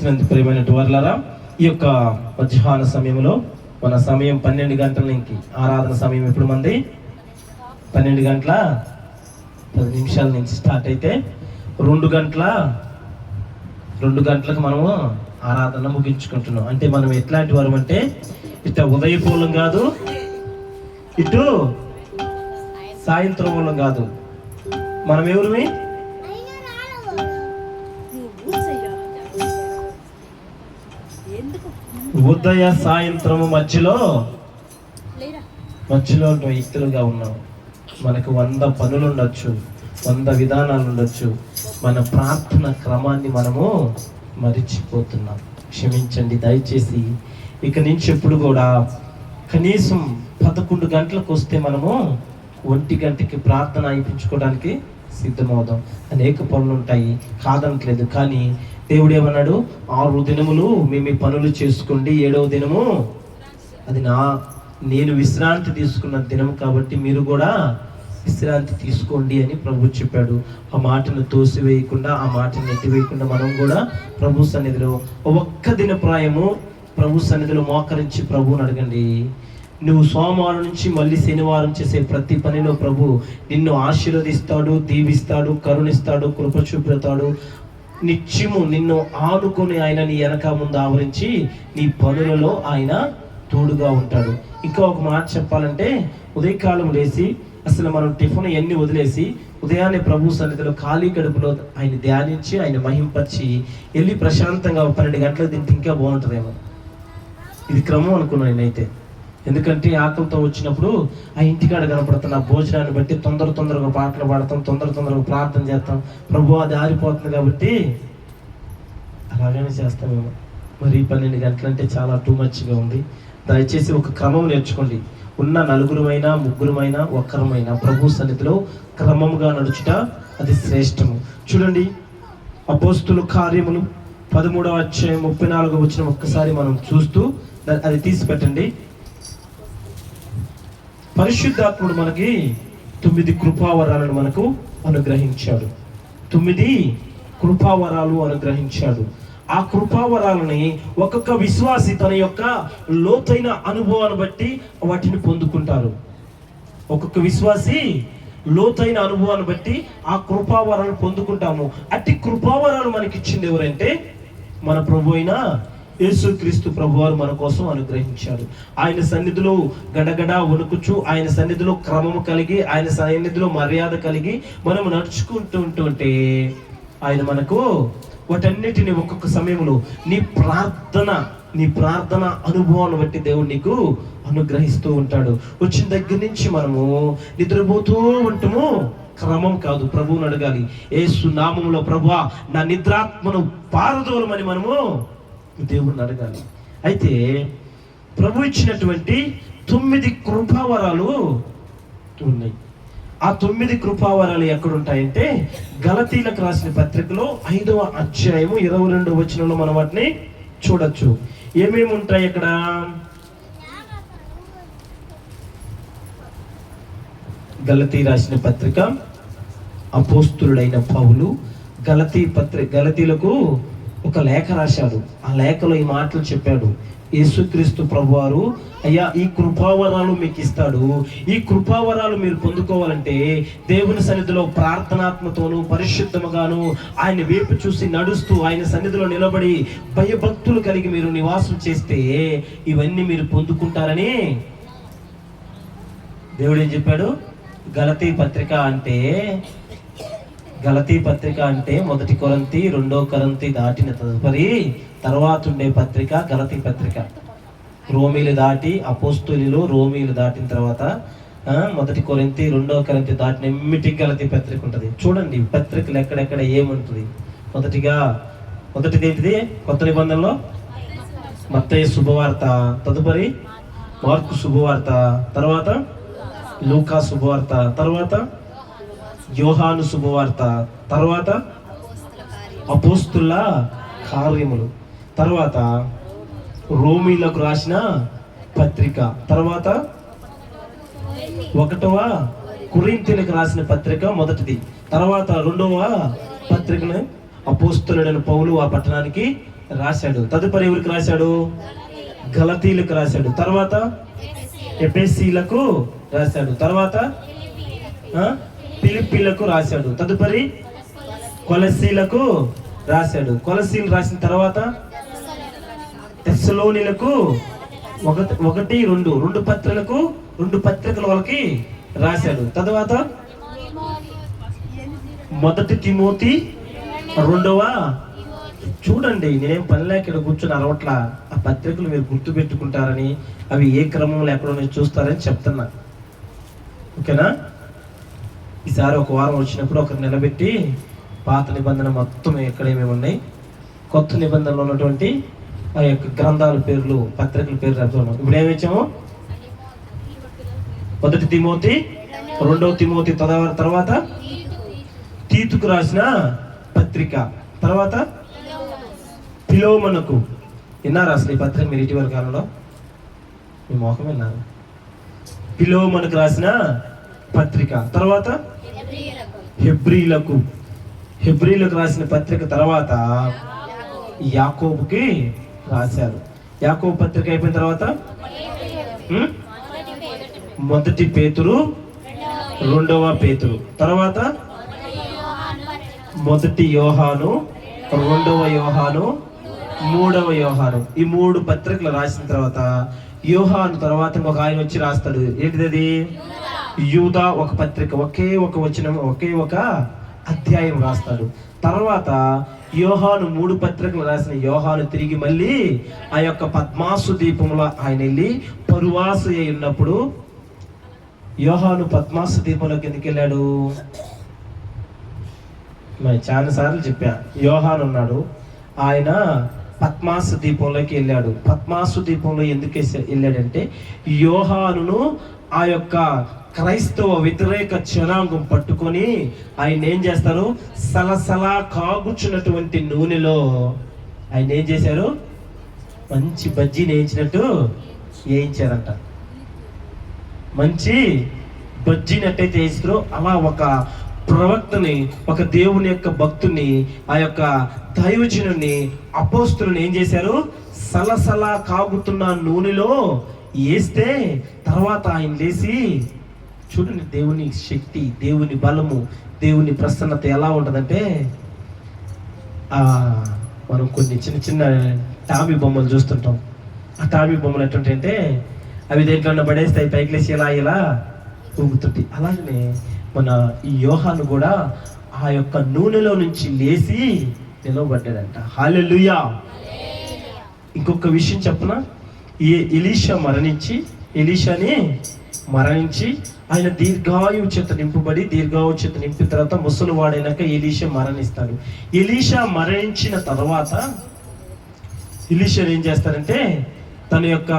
క్రీస్తునందు ప్రియమైన వారలారా, ఈ యొక్క మధ్యాహ్న సమయంలో మన సమయం 12 గంటల నుంచి ఆరాధన సమయం ఎప్పుడు మంది 12 గంటల 10 నిమిషాల నుంచి స్టార్ట్ అయితే 2 గంటలకు మనము ఆరాధన ముగించుకుంటున్నాం. అంటే మనం ఎట్లాంటి వారం అంటే ఇటు ఉదయపూలం కాదు, ఇటు సాయంత్రం మూలం కాదు. మనం ఎవరిమి? ఉదయ సాయంత్రము మధ్యలో వ్యక్తులుగా ఉన్నాం. మనకు 100 పనులు ఉండొచ్చు, 100 విధానాలు ఉండొచ్చు. మన ప్రార్థన క్రమాన్ని మనము మరిచిపోతున్నాం. క్షమించండి దయచేసి. ఇక నుంచి ఎప్పుడు కూడా కనీసం 11 గంటలకు వస్తే మనము 1 గంటకి ప్రార్థన అయిపించుకోవడానికి సిద్ధమవుదాం. అనేక పనులు ఉంటాయి, కాదనట్లేదు. కానీ దేవుడు ఏమన్నాడు? 6 దినములు మీ పనులు చేసుకోండి, 7వ దినము అది నేను విశ్రాంతి తీసుకున్న దినం కాబట్టి మీరు కూడా విశ్రాంతి తీసుకోండి అని ప్రభు చెప్పాడు. ఆ మాటను తోసివేయకుండా, ఆ మాటను ఎత్తివేయకుండా మనం కూడా ప్రభు సన్నిధిలో ఒక్క దిన ప్రాయము ప్రభు సన్నిధిలో మోకరించి ప్రభువుని అడగండి. నువ్వు సోమవారం నుంచి మళ్ళీ శనివారం చేసే ప్రతి పనిలో ప్రభు నిన్ను ఆశీర్వదిస్తాడు, దీవిస్తాడు, కరుణిస్తాడు, కృప చూపుతాడు. నిత్యము నిన్ను ఆడుకొని ఆయన నీ వెనక ముందు ఆవరించి నీ పనులలో ఆయన తోడుగా ఉంటాడు. ఇంకా ఒక మాట చెప్పాలంటే, ఉదయకాలం లేచి అసలు మనం టిఫిన్ ఎన్ని వదిలేసి ఉదయాన్నే ప్రభు సన్నిధిలో ఖాళీ కడుపులో ఆయన ధ్యానించి ఆయన మహింపరిచి వెళ్ళి ప్రశాంతంగా 12 గంటలకు తింటే ఇంకా బాగుంటుందేమో. ఇది క్రమం అనుకున్నాను నేనైతే. ఎందుకంటే ఆకలితో వచ్చినప్పుడు ఆ ఇంటికాడ కనపడుతున్న భోజనాన్ని బట్టి తొందరగా పాటలు పాడతాం, తొందరగా ప్రార్థన చేస్తాం. ప్రభు అది ఆరిపోతుంది కాబట్టి అలాగనే చేస్తామేమో. మరి 12 గంటలంటే చాలా టూ మచ్గా ఉంది. దయచేసి ఒక క్రమం నేర్చుకోండి. ఉన్న 4 ముగ్గురమైనా ఒక్కరమైనా ప్రభు సన్నిధిలో క్రమముగా నడుచుట అది శ్రేష్టము. చూడండి, అపోస్తుల కార్యములు 13వ అధ్యాయం 34వ వచనం ఒక్కసారి మనం చూస్తూ అది తీసి పెట్టండి. పరిశుద్ధాత్ముడు మనకి 9 కృపావరాలను మనకు అనుగ్రహించాడు. 9 కృపావరాలు అనుగ్రహించాడు. ఆ కృపావరాలని ఒక్కొక్క విశ్వాసి తన యొక్క లోతైన అనుభవాన్ని బట్టి వాటిని పొందుకుంటారు. ఒక్కొక్క విశ్వాసి లోతైన అనుభవాన్ని బట్టి ఆ కృపావరాలు పొందుకుంటాము. అట్టి కృపావరాలు మనకి ఇచ్చింది ఎవరంటే మన ప్రభు అయిన యేసుక్రీస్తు ప్రభువారు మన కోసం అనుగ్రహించాడు. ఆయన సన్నిధిలో గడగడ వణుకుచు, ఆయన సన్నిధిలో క్రమము కలిగి, ఆయన సన్నిధిలో మర్యాద కలిగి మనం నడుచుకుంటూ ఉంటుంటే ఆయన మనకు వాటన్నిటిని ఒక్కొక్క సమయంలో నీ ప్రార్థన అనుభవాన్ని బట్టి దేవుడు నీకు అనుగ్రహిస్తూ ఉంటాడు. వచ్చిన దగ్గర నుంచి మనము నిద్రపోతూ ఉంటాము. క్రమం కాదు, ప్రభువుని అడగాలి. యేసు నామములో ప్రభువా నా నిద్రాత్మను పారదోలమని మనము దేవుడిని అడగాలి. అయితే ప్రభు ఇచ్చినటువంటి 9 కృపావరాలు ఉన్నాయి. ఆ 9 కృపావరాలు ఎక్కడుంటాయంటే గలతీలకు రాసిన పత్రికలో 5వ అధ్యాయము 22వ వచనంలో మనం వాటిని చూడొచ్చు. ఏమేమి ఉంటాయి అక్కడ? గలతీ రాసిన పత్రిక, అపోస్తులుడైన పౌలు గలతీలకు ఒక లేఖ రాశాడు. ఆ లేఖలో ఈ మాటలు చెప్పాడు. యేసుక్రీస్తు ప్రభువారు అయ్యా ఈ కృపావరాలు మీకు ఇస్తాడు. ఈ కృపావరాలు మీరు పొందుకోవాలంటే దేవుని సన్నిధిలో ప్రార్థనాత్మతోను పరిశుద్ధముగాను ఆయన వైపు చూసి నడుస్తూ ఆయన సన్నిధిలో నిలబడి భయభక్తులు కలిగి మీరు నివాసం చేస్తే ఇవన్నీ మీరు పొందుకుంటారని దేవుడు ఏం చెప్పాడు? గలతీ పత్రిక అంటే 1 కొరింథీ 2 కొరింథీ దాటిన తర్వాత ఉండే పత్రిక గలతీ పత్రిక. రోమీలు దాటి అపోస్తులు రోమీలు దాటిన తర్వాత 1 కొరింథీ 2 కొరింథీ దాటిన ఎమ్మిటి గలతీ పత్రిక ఉంటుంది. చూడండి పత్రికలు ఎక్కడెక్కడ ఏముంటుంది. మొదటిది ఏంటిది? కొత్త నిబంధనలో మత్తయి శుభవార్త, తదుపరి మార్కు శుభవార్త, తర్వాత లూకా శుభవార్త, తర్వాత యోహాను శుభవార్త, తర్వాత అపోస్తుల కార్యములు, తర్వాత రోమీలకు రాసిన పత్రిక, తర్వాత 1వ కొరింథీయులకు రాసిన పత్రిక మొదటిది, తర్వాత 2వ పత్రికను అపోస్తలుడైన పౌలు ఆ పట్టణానికి రాశాడు. తదుపరి ఎవరికి రాశాడు? గలతీలకు రాశాడు. తర్వాత ఎఫెసీలకు రాశాడు. తర్వాత ఫిలిప్పీలకు రాశాడు. తదుపరి కొలసీలకు రాశాడు. కొలసీలు రాసిన తర్వాత తెస్సలోనిలకు ఒకటి రెండు పత్రికల వాళ్ళకి రాశాడు. తర్వాత మొదటి తిమోతి, రెండవ. చూడండి, నేనేం పనిలో ఇక్కడ కూర్చొని అరవట్లా. ఆ పత్రికలు మీరు గుర్తు పెట్టుకుంటారని, అవి ఏ క్రమంలో ఎక్కడో చూస్తారని చెప్తున్నా. ఓకేనా? ఈసారి ఒక వారం వచ్చినప్పుడు ఒకరు నిలబెట్టి పాత నిబంధన మొత్తం ఎక్కడేమేమి ఉన్నాయి, కొత్త నిబంధనలో ఉన్నటువంటి ఆ యొక్క గ్రంథాల పేర్లు, పత్రికల పేర్లు చెప్తున్నాం. ఇప్పుడు ఏమిచ్చాము? మొదటి తిమోతి, రెండవ తిమోతి, తర్వాత తీతుకు రాసిన పత్రిక, తర్వాత ఫిలోమోనుకు. విన్నారా అసలు ఈ పత్రిక మీరు ఇటీవల కాలంలో? మీ మోహం విన్నారు. ఫిలోమోనుకు రాసిన పత్రిక, తర్వాత హెబ్రీలకు రాసిన పత్రిక, తర్వాత యాకోబుకి రాశారు. యాకోబు పత్రిక అయిపోయిన తర్వాత మొదటి పేతురు, రెండవ పేతురు, తర్వాత మొదటి యోహాను, రెండవ యోహాను, మూడవ యోహాను. ఈ 3 పత్రికలు రాసిన తర్వాత యోహాను తర్వాత ఒక ఆయన వచ్చి రాస్తాడు. ఏంటిది? యూదా ఒక పత్రిక, ఒకే ఒక వచనం, ఒకే ఒక అధ్యాయం రాస్తాడు. తర్వాత యోహాను 3 పత్రికలు రాసిన యోహాను తిరిగి మళ్ళీ ఆ యొక్క పద్మాసు దీపంలో ఆయన వెళ్ళి పరువాసు అయి ఉన్నప్పుడు, యోహాను పద్మాసు దీపంలోకి ఎందుకు వెళ్ళాడు? మరి చాలా సార్లు చెప్పా. యోహాను ఉన్నాడు, ఆయన పద్మాసు దీపంలోకి వెళ్ళాడు. పద్మాసు దీపంలో ఎందుకు వెళ్ళాడంటే, యోహానును ఆ యొక్క క్రైస్తవ వ్యతిరేక జనాంగం పట్టుకొని ఆయన ఏం చేస్తారు? సలసలా కాగుచున్నటువంటి నూనెలో ఆయన ఏం చేశారు? మంచి బజ్జీని వేయించినట్టు వేయించారంట. మంచి బజ్జీని ఎట్టయితే వేయించారో అలా ఒక ప్రవక్తని, ఒక దేవుని యొక్క భక్తుని, ఆ యొక్క దైవజనుని, అపోస్తులను ఏం చేశారు? సలసలా కాగుతున్న నూనెలో వేస్తే తర్వాత ఆయన లేచి, చూడండి దేవుని శక్తి, దేవుని బలము, దేవుని ప్రసన్నత ఎలా ఉంటుందంటే, మనం కొన్ని చిన్న చిన్న టామీ బొమ్మలు చూస్తుంటాం. ఆ టామీ బొమ్మలు ఎట్టుంటాయంటే, అవి దేంట్లో పడేస్తాయి, పైకి లేచి ఇలా ఊగుతుంటాయి. అలాగనే మన ఈ యోహాను కూడా ఆ యొక్క నూనెలో నుంచి లేచి నిలవబడ్డాడంట. హల్లెలూయా. ఇంకొక విషయం చెప్పనా? ఎలీషాని మరణించి ఆయన దీర్ఘాయువు చేత నింపిన తర్వాత ముసలి వాడైనాక ఎలీషా మరణిస్తాడు. ఎలీషా మరణించిన తర్వాత ఎలీషా ఏం చేస్తారంటే, తన యొక్క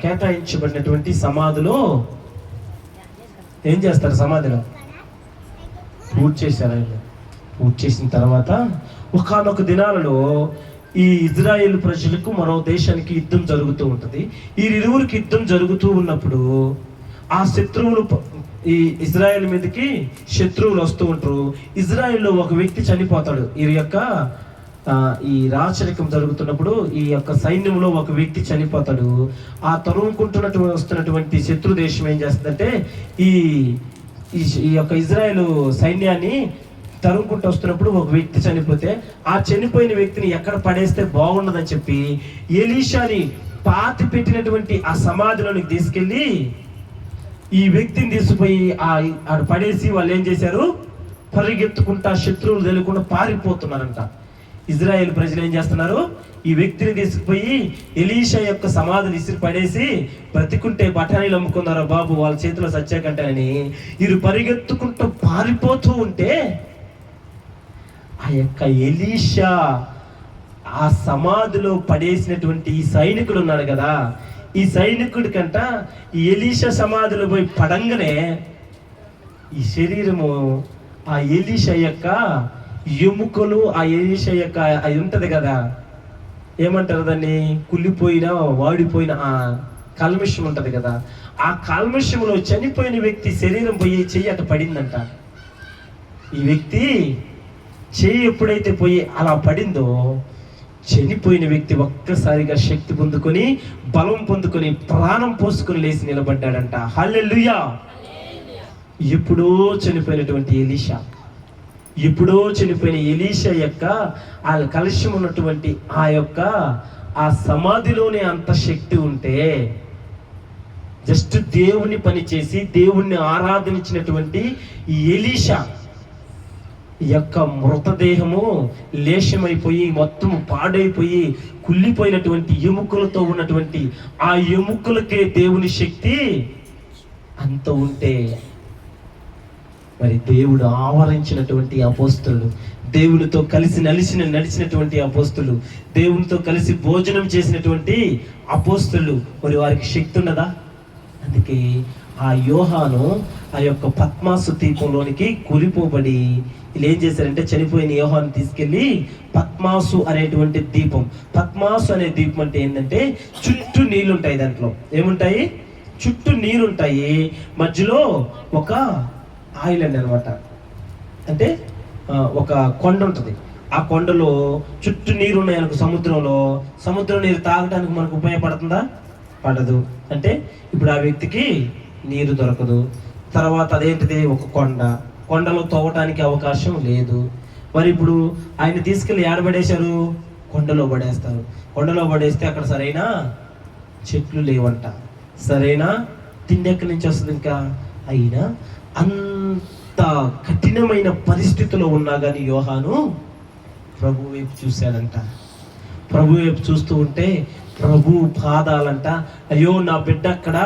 కేటాయించబడినటువంటి సమాధిలో ఏం చేస్తారు? సమాధిలో పూర్తి చేశారు. ఆయన పూర్తి చేసిన తర్వాత ఒకానొక దినాలలో ఈ ఇజ్రాయేల్ ప్రజలకు మరో దేశానికి యుద్ధం జరుగుతూ ఉంటుంది. ఈ ఇరువురికి యుద్ధం జరుగుతూ ఉన్నప్పుడు ఆ శత్రువులు, ఈ ఇజ్రాయేల్ మీదకి శత్రువులు వస్తూ ఉంటారు. ఇజ్రాయేల్లో ఒక వ్యక్తి చనిపోతాడు. ఈ రాచరికం జరుగుతున్నప్పుడు ఈ యొక్క సైన్యంలో ఒక వ్యక్తి చనిపోతాడు. ఆ వస్తున్నటువంటి శత్రు దేశం ఏం చేస్తుందంటే, ఈ యొక్క ఇజ్రాయేల్ సైన్యాన్ని తరుముకుంటూ వస్తున్నప్పుడు ఒక వ్యక్తి చనిపోతే, ఆ చనిపోయిన వ్యక్తిని ఎక్కడ పడేస్తే బాగుండదని చెప్పి ఎలీషాని పాతి పెట్టినటువంటి ఆ సమాధిలోనికి తీసుకెళ్ళి ఈ వ్యక్తిని తీసుకుపోయి ఆడ పడేసి వాళ్ళు ఏం చేశారు? పరిగెత్తుకుంటా శత్రువులు తెలియకుండా పారిపోతున్నారంట. ఇజ్రాయేల్ ప్రజలు ఏం చేస్తున్నారు? ఈ వ్యక్తిని తీసుకుపోయి ఎలీషా యొక్క సమాధిని విసిరి పడేసి, బ్రతికుంటే బఠానీలు అమ్ముకున్నారా బాబు, వాళ్ళ చేతిలో సచ్చాకంటని వీరు పరిగెత్తుకుంటూ పారిపోతూ ఉంటే, ఆ యొక్క ఎలీషా ఆ సమాధిలో పడేసినటువంటి ఈ సైనికుడు ఉన్నాడు కదా, ఈ సైనికుడి కంట ఈ ఎలీషా సమాధిలో పోయి పడంగానే ఈ శరీరము ఆ ఎలీషా యొక్క ఎముకలు, ఆ ఎలీషా యొక్క అది ఉంటది కదా, ఏమంటారు దాన్ని, కుళ్ళిపోయిన వాడిపోయిన ఆ కల్మషం ఉంటది కదా, ఆ కల్మషంలో చనిపోయిన వ్యక్తి శరీరం పోయి చెయ్యి అట పడిందంట. ఈ వ్యక్తి చేయి ఎప్పుడైతే పోయి అలా పడిందో, చనిపోయిన వ్యక్తి ఒక్కసారిగా శక్తి పొందుకొని, బలం పొందుకొని, ప్రాణం పోసుకొని లేచి నిలబడ్డాడంట. హల్లెలూయా. ఎప్పుడో చనిపోయినటువంటి ఎలీషా యొక్క ఆ కలశం ఉన్నటువంటి ఆ సమాధిలోనే అంత శక్తి ఉంటే, జస్ట్ దేవుని పని చేసి దేవుణ్ణి ఆరాధించినటువంటి ఈ ఎలీషా యొక్క మృతదేహము లేశమైపోయి, మొత్తం పాడైపోయి, కుళ్ళిపోయినటువంటి ఎముకలతో ఉన్నటువంటి ఆ ఎముకలకే దేవుని శక్తి అంత ఉంటే, మరి దేవుడు ఆవరించినటువంటి అపోస్తలులు, దేవునితో కలిసి నడిచినటువంటి అపోస్తలులు, దేవునితో కలిసి భోజనం చేసినటువంటి అపోస్తలులు, మరి వారికి శక్తి ఉన్నదా? అందుకే ఆ యోహాను ఆ యొక్క పద్మాసు దీపంలోనికి కూలిపోబడి వీళ్ళు ఏం చేశారంటే, చనిపోయిన యోహాను తీసుకెళ్ళి పద్మాసు అనేటువంటి దీపం. పద్మాసు అనే దీపం అంటే ఏంటంటే, చుట్టూ నీళ్ళు ఉంటాయి. దాంట్లో ఏముంటాయి? చుట్టూ నీరుంటాయి, మధ్యలో ఒక ఐలాండ్ అనమాట. అంటే ఒక కొండ ఉంటుంది. ఆ కొండలో చుట్టూ నీరు ఉన్నాయి అనుకో, సముద్రం నీరు తాగడానికి మనకు ఉపయోగపడుతుందా? పడదు. అంటే ఇప్పుడు ఆ వ్యక్తికి నీరు దొరకదు. తర్వాత అదేంటిది? ఒక కొండలో తవ్వటానికి అవకాశం లేదు. మరి ఇప్పుడు ఆయన తీసుకెళ్ళి ఏడబడేశారు, కొండలో పడేస్తారు. కొండలో పడేస్తే అక్కడ సరైన చెట్లు లేవంట, సరైన తిండి ఎక్కడి నుంచి వస్తుంది? ఇంకా అయినా అంత కఠినమైన పరిస్థితిలో ఉన్నా కానీ యోహాను ప్రభు వైపు చూశాడంట. ప్రభు వైపు చూస్తూ ఉంటే ప్రభు పాదాలంట, అయ్యో నా బిడ్డ అక్కడ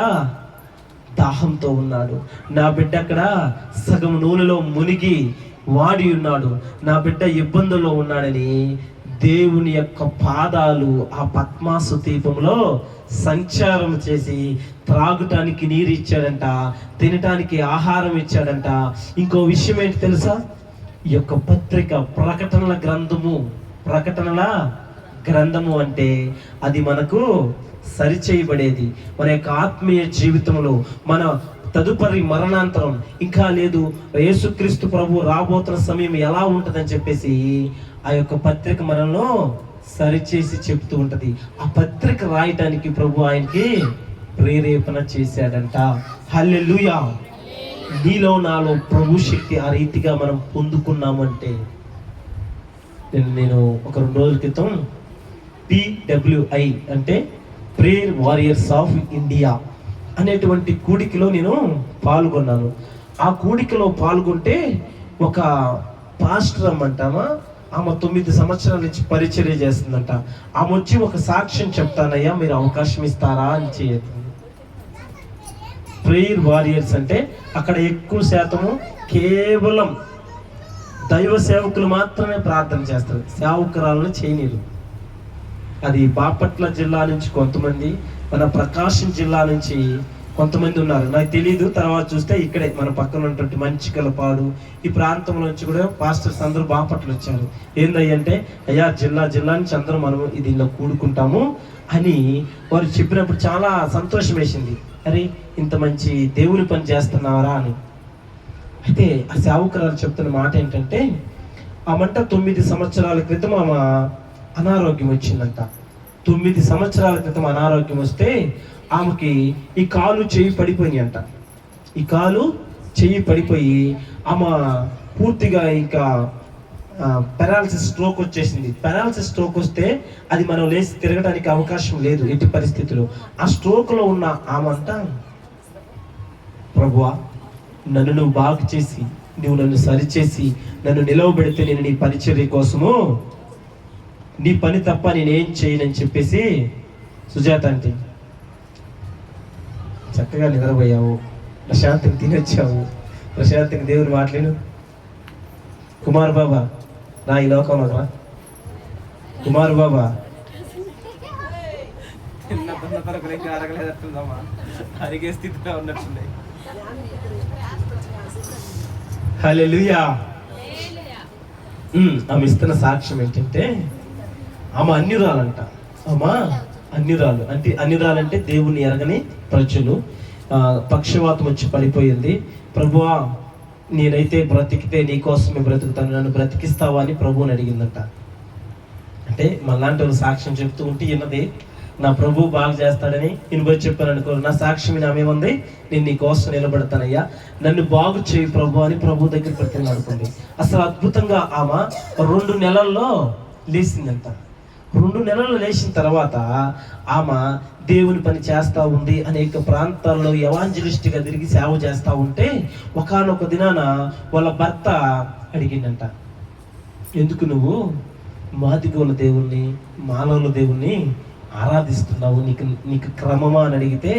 దాహంతో ఉన్నాడు, నా బిడ్డ అక్కడ సగం నూనెలో మునిగి వాడి ఉన్నాడు, నా బిడ్డ ఇబ్బందుల్లో ఉన్నాడని దేవుని యొక్క పాదాలు ఆ పద్మాసు దీపంలో సంచారం చేసి త్రాగటానికి నీరు ఇచ్చాడంట, తినటానికి ఆహారం ఇచ్చాడంట. ఇంకో విషయం ఏంటి తెలుసా? ఈ యొక్క పత్రిక ప్రకటనల గ్రంథము అంటే అది మనకు సరిచేయబడేది. మన యొక్క ఆత్మీయ జీవితంలో మన తదుపరి మరణాంతరం ఇంకా లేదు, యేసుక్రీస్తు ప్రభు రాబోతున్న సమయం ఎలా ఉంటుందని చెప్పేసి ఆ యొక్క పత్రిక మనలో సరిచేసి చెప్తూ ఉంటది. ఆ పత్రిక రాయటానికి ప్రభు ఆయనకి ప్రేరేపణ చేశాడంట. హల్లెలూయా. నీలో నాలో ప్రభు శక్తి ఆ రీతిగా మనం పొందుకున్నామంటే, నేను ఒక 2 రోజుల క్రితం PWI అంటే ప్రేయర్ వారియర్స్ ఆఫ్ ఇండియా అనేటువంటి కూడికలో నేను పాల్గొన్నాను. ఆ కూడికలో పాల్గొంటే ఒక పాస్టర్ అమ్మంటామా, ఆమె 9 సంవత్సరాల నుంచి పరిచర్య చేస్తుందంట. ఆమె వచ్చి ఒక సాక్ష్యం చెప్తానయ్యా, మీరు అవకాశం ఇస్తారా అని చేయదు. ప్రేయర్ వారియర్స్ అంటే అక్కడ ఎక్కువ శాతము కేవలం దైవ సేవకులు మాత్రమే ప్రార్థన చేస్తారు, సేవకురాలను చేయనీరు. అది బాపట్ల జిల్లా నుంచి కొంతమంది, మన ప్రకాశం జిల్లా నుంచి కొంతమంది ఉన్నారు, నాకు తెలియదు. తర్వాత చూస్తే ఇక్కడే మన పక్కన ఉన్నటువంటి మంచికలపాడు ఈ ప్రాంతంలో నుంచి కూడా పాస్టర్స్ అందరూ బాపట్ల వచ్చారు. ఏందంటే, అయ్యా జిల్లా నుంచి అందరూ మనము దీనిలో కూడుకుంటాము అని వారు చెప్పినప్పుడు చాలా సంతోషం వేసింది. అరే, ఇంత మంచి దేవుని పని చేస్తున్నారా అని. అయితే ఆ సేవకురాలు చెప్తున్న మాట ఏంటంటే, ఆమంట 9 సంవత్సరాల క్రితం ఆమె అనారోగ్యం వచ్చిందంట. 9 సంవత్సరాల క్రితం అనారోగ్యం వస్తే ఆమెకి ఈ కాలు చెయ్యి పడిపోయింది అంట. ఈ కాలు చెయ్యి పడిపోయి ఆమె పూర్తిగా ఇంకా పెరాలసిస్ స్ట్రోక్ వచ్చేసింది. పెరాలసిస్ స్ట్రోక్ వస్తే అది మనం లేచి తిరగడానికి అవకాశం లేదు ఎట్టి పరిస్థితుల్లో. ఆ స్ట్రోక్లో ఉన్న ఆమె అంట, ప్రభువా, నన్ను నువ్వు బాగు చేసి, నువ్వు నన్ను సరిచేసి నన్ను నిలవబెడితే నేను నీ పరిచర్య కోసము, నీ పని తప్ప నేనేం చేయనని చెప్పేసి సుజాత అంటే, చక్కగా నిద్రపోయావు, ప్రశాంతంగా తినొచ్చావు, ప్రశాంతంగా దేవుని మాట్లాడు. కుమార్ బాబా రా ఈ లోకంలో రా, కుమార్ బాబా అరిగే స్థితిలో ఉన్నట్టుంది. హల్లెలూయా. ఆమె ఇస్తున్న సాక్ష్యం ఏంటంటే, ఆమె అన్యురాలంట. అన్యురాలు అంటే, అన్యురాలంటే దేవుని ఎరగని ప్రజలు. పక్షవాతం వచ్చి పడిపోయింది. ప్రభువా, నేనైతే బ్రతికితే నీకోసమే బ్రతుకుతాను, నన్ను బ్రతికిస్తావా అని ప్రభువుని అడిగిందంట. అంటే మళ్ళాంటి వాళ్ళు సాక్ష్యం చెప్తూ ఉంటే విన్నది, నా ప్రభు బాగా చేస్తాడని నేను పోయి చెప్పాను అనుకో, నా సాక్ష్యం నామేముంది, నేను నీ కోసం నిలబడతానయ్యా, నన్ను బాగు చేయి ప్రభు అని ప్రభు దగ్గర పెట్టుకుని అసలు అద్భుతంగా ఆమె 2 నెలల్లో లేచిందంట. 2 నెలలు లేచిన తర్వాత ఆమె దేవుని పని చేస్తూ ఉంది. అనేక ప్రాంతాల్లో ఎవాంజలిస్ట్గా తిరిగి సేవ చేస్తూ ఉంటే ఒకానొక దినాన వాళ్ళ భర్త అడిగిందంట, ఎందుకు నువ్వు మాదిగోల దేవుణ్ణి మానవుల దేవుణ్ణి ఆరాధిస్తున్నావు, నీకు క్రమమా అని అడిగితే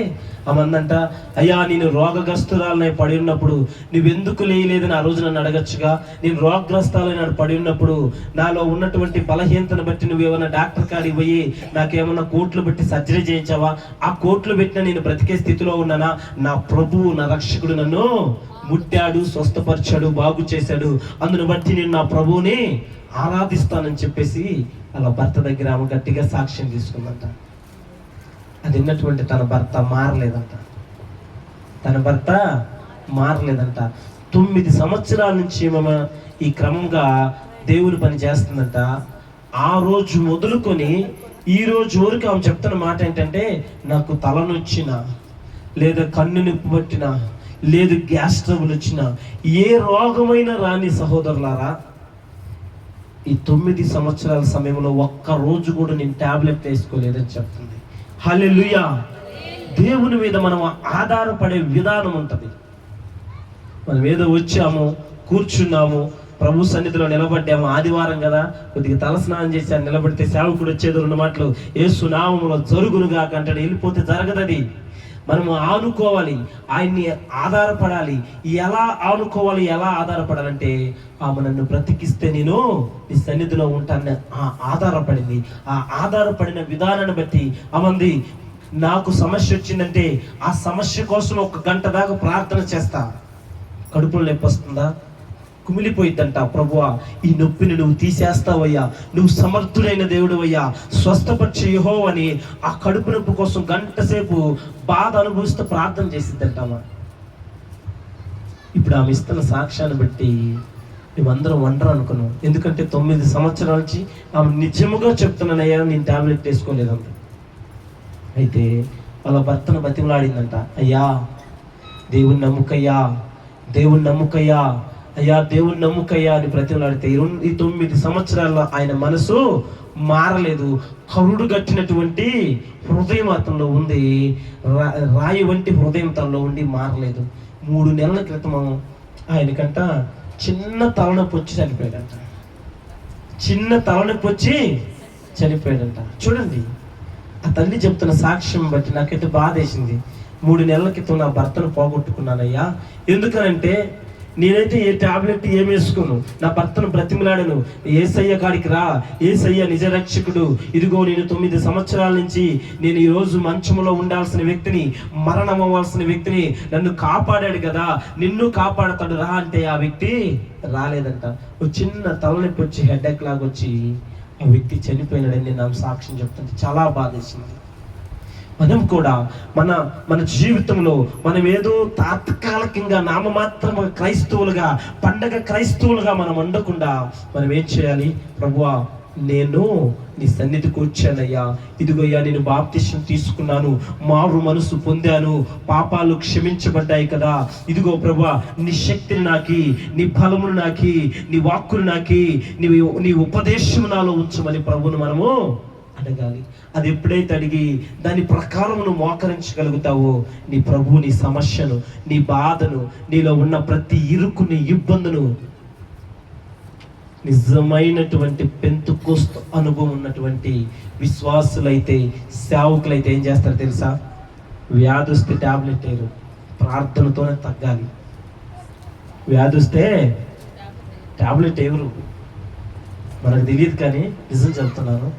ఆమె అందంట, అయ్యా నేను రోగగ్రస్తురాలనే పడి ఉన్నప్పుడు నువ్వెందుకు లేయలేదని ఆ రోజు నన్ను అడగచ్చుగా, నేను రోగగ్రస్తాలని పడి ఉన్నప్పుడు నాలో ఉన్నటువంటి బలహీనతను బట్టి నువ్వేమన్నా డాక్టర్ కాడికి పోయి నాకేమన్నా కోట్లు పెట్టి సర్జరీ చేయించావా, ఆ కోట్లు పెట్టినా నేను బ్రతికే స్థితిలో ఉన్నానా, నా ప్రభువు నా రక్షకుడు నన్ను ముట్టాడు, స్వస్థపరిచాడు, బాగు చేశాడు, అందును బట్టి నేను నా ప్రభువుని ఆరాధిస్తానని చెప్పేసి అలా భర్త దగ్గర ఆమె గట్టిగా సాక్ష్యం తీసుకుందంట. అది విన్నటువంటి తన భర్త మారలేదంట. 9 సంవత్సరాల నుంచి ఆమె ఈ క్రమంగా దేవుని పని చేస్తుందంట. ఆ రోజు మొదలుకొని ఈ రోజు వరకు ఆమె చెప్తున్న మాట ఏంటంటే, నాకు తలనొచ్చినా లేదా కన్ను నొప్పి పట్టినా లేదు గ్యాస్ ట్రబుల్ వచ్చినా ఏ రోగమైనా రాని సహోదరులారా, ఈ 9 సంవత్సరాల సమయంలో ఒక్క రోజు కూడా నేను టాబ్లెట్ వేసుకోలేదని చెప్తుంది. హల్లెలూయా. దేవుని మీద మనం ఆధారపడే విధానం ఉంటుంది. మనం ఏదో వచ్చాము, కూర్చున్నాము, ప్రభు సన్నిధిలో నిలబడ్డాము, ఆదివారం కదా కొద్దిగా తలస్నానం చేశాను, నిలబడితే సేవకుడు వచ్చేది 2 మాటలు యేసు నామములో జరుగునుగా అంటాడు. వెళ్ళిపోతే జరగదది. మనము ఆనుకోవాలి, ఆయన్ని ఆధారపడాలి. ఎలా ఆనుకోవాలి, ఎలా ఆధారపడాలంటే ఆమె నన్ను బ్రతికిస్తే నేను నీ సన్నిధిలో ఉంటాను ఆధారపడింది. ఆ ఆధారపడిన విధానాన్ని బట్టి ఆమె నాకు సమస్య వచ్చిందంటే ఆ సమస్య కోసం 1 గంట దాకా ప్రార్థన చేస్తా. కడుపులో నొప్పి వస్తుందా, కుమిలిపోయిద్దంట, ప్రభువా ఈ నొప్పిని నువ్వు తీసేస్తావయ్యా, నువ్వు సమర్థుడైన దేవుడు అయ్యా, స్వస్థపరిచే యెహోవాని ఆ కడుపు నొప్పి కోసం 1 గంట సేపు బాధ అనుభవిస్తూ ప్రార్థన చేసిద్దంటామా. ఇప్పుడు ఆమె ఇస్తున్న సాక్ష్యాన్ని బట్టి మేమందరం వండరు అనుకున్నాం. ఎందుకంటే 9 సంవత్సరాల నుంచి ఆమె నిజముగా చెప్తున్నానయ్యా నేను టాబ్లెట్ వేసుకోలేదంట. అయితే వాళ్ళ భర్తను బతిమలాడిందంట, అయ్యా దేవుని నమ్ముకయ్యా, దేవుని నమ్ముకయ్యా, అయ్యా దేవుని నమ్ముకయ్యా అని బ్రతిమలాడితే ఈ 9 సంవత్సరాల్లో ఆయన మనసు మారలేదు. కరుడు గట్టినటువంటి హృదయం అతనిలో ఉంది, రాయి వంటి హృదయం తనలో ఉండి మారలేదు. 3 నెలల క్రితం ఆయనకంట చిన్న తలనొప్పి వచ్చి చనిపోయాడంట. చూడండి, ఆ తల్లి చెప్తున్న సాక్ష్యం బట్టి నాకైతే బాధ వేసింది. 3 నెలల క్రితం నా భర్తను పోగొట్టుకున్నానయ్యా. ఎందుకనంటే నేనైతే ఏ టాబ్లెట్ ఏం వేసుకోను, నా భర్తను బ్రతిమలాడను, యేసయ్య కాడికి రా, యేసయ్య నిజ రక్షకుడు, ఇదిగో నేను 9 సంవత్సరాల నుంచి నేను ఈరోజు మంచంలో ఉండాల్సిన వ్యక్తిని, మరణం అవ్వాల్సిన వ్యక్తిని నన్ను కాపాడాడు కదా, నిన్ను కాపాడతాడు రా అంటే ఆ వ్యక్తి రాలేదంట. ఒక చిన్న తలనొప్పి వచ్చి హెడేక్ లాగా వచ్చి ఆ వ్యక్తి చనిపోయినాడని నేను సాక్ష్యం చెప్తుంటే చాలా బాధేసింది. మనం కూడా మన జీవితంలో మనం ఏదో తాత్కాలికంగా నామమాత్రం క్రైస్తవులుగా, పండగ క్రైస్తవులుగా మనం ఉండకుండా మనం ఏం చేయాలి, ప్రభువా నేను నీ సన్నిధికి వచ్చానయ్యా, ఇదిగోయ్యా నేను బాప్తిసం తీసుకున్నాను, మారు మనసు పొందాను, పాపాలు క్షమించబడ్డాయి కదా, ఇదిగో ప్రభువా నీ శక్తిని నాకి, నీ బలమును నాకి, నీ వాక్కును నాకి, నీ ఉపదేశం నాలో ఉంచమని ప్రభువును మనము అడగాలి. అది ఎప్పుడైతే అడిగి దాని ప్రకారం నువ్వు మోకరించగలుగుతావో నీ ప్రభువు నీ సమస్యను, నీ బాధను, నీలో ఉన్న ప్రతి ఇరుకుని, ఇబ్బందును నిజమైనటువంటి పెంతెకోస్తు అనుభవం ఉన్నటువంటి విశ్వాసులైతే, సేవకులైతే ఏం చేస్తారు తెలుసా, వ్యాధి టాబ్లెట్ వేయరు, ప్రార్థనతోనే తగ్గాలి. వ్యాధి వస్తే టాబ్లెట్ ఎవరు మనకు తెలియదు, కానీ నిజం చెప్తున్నాను.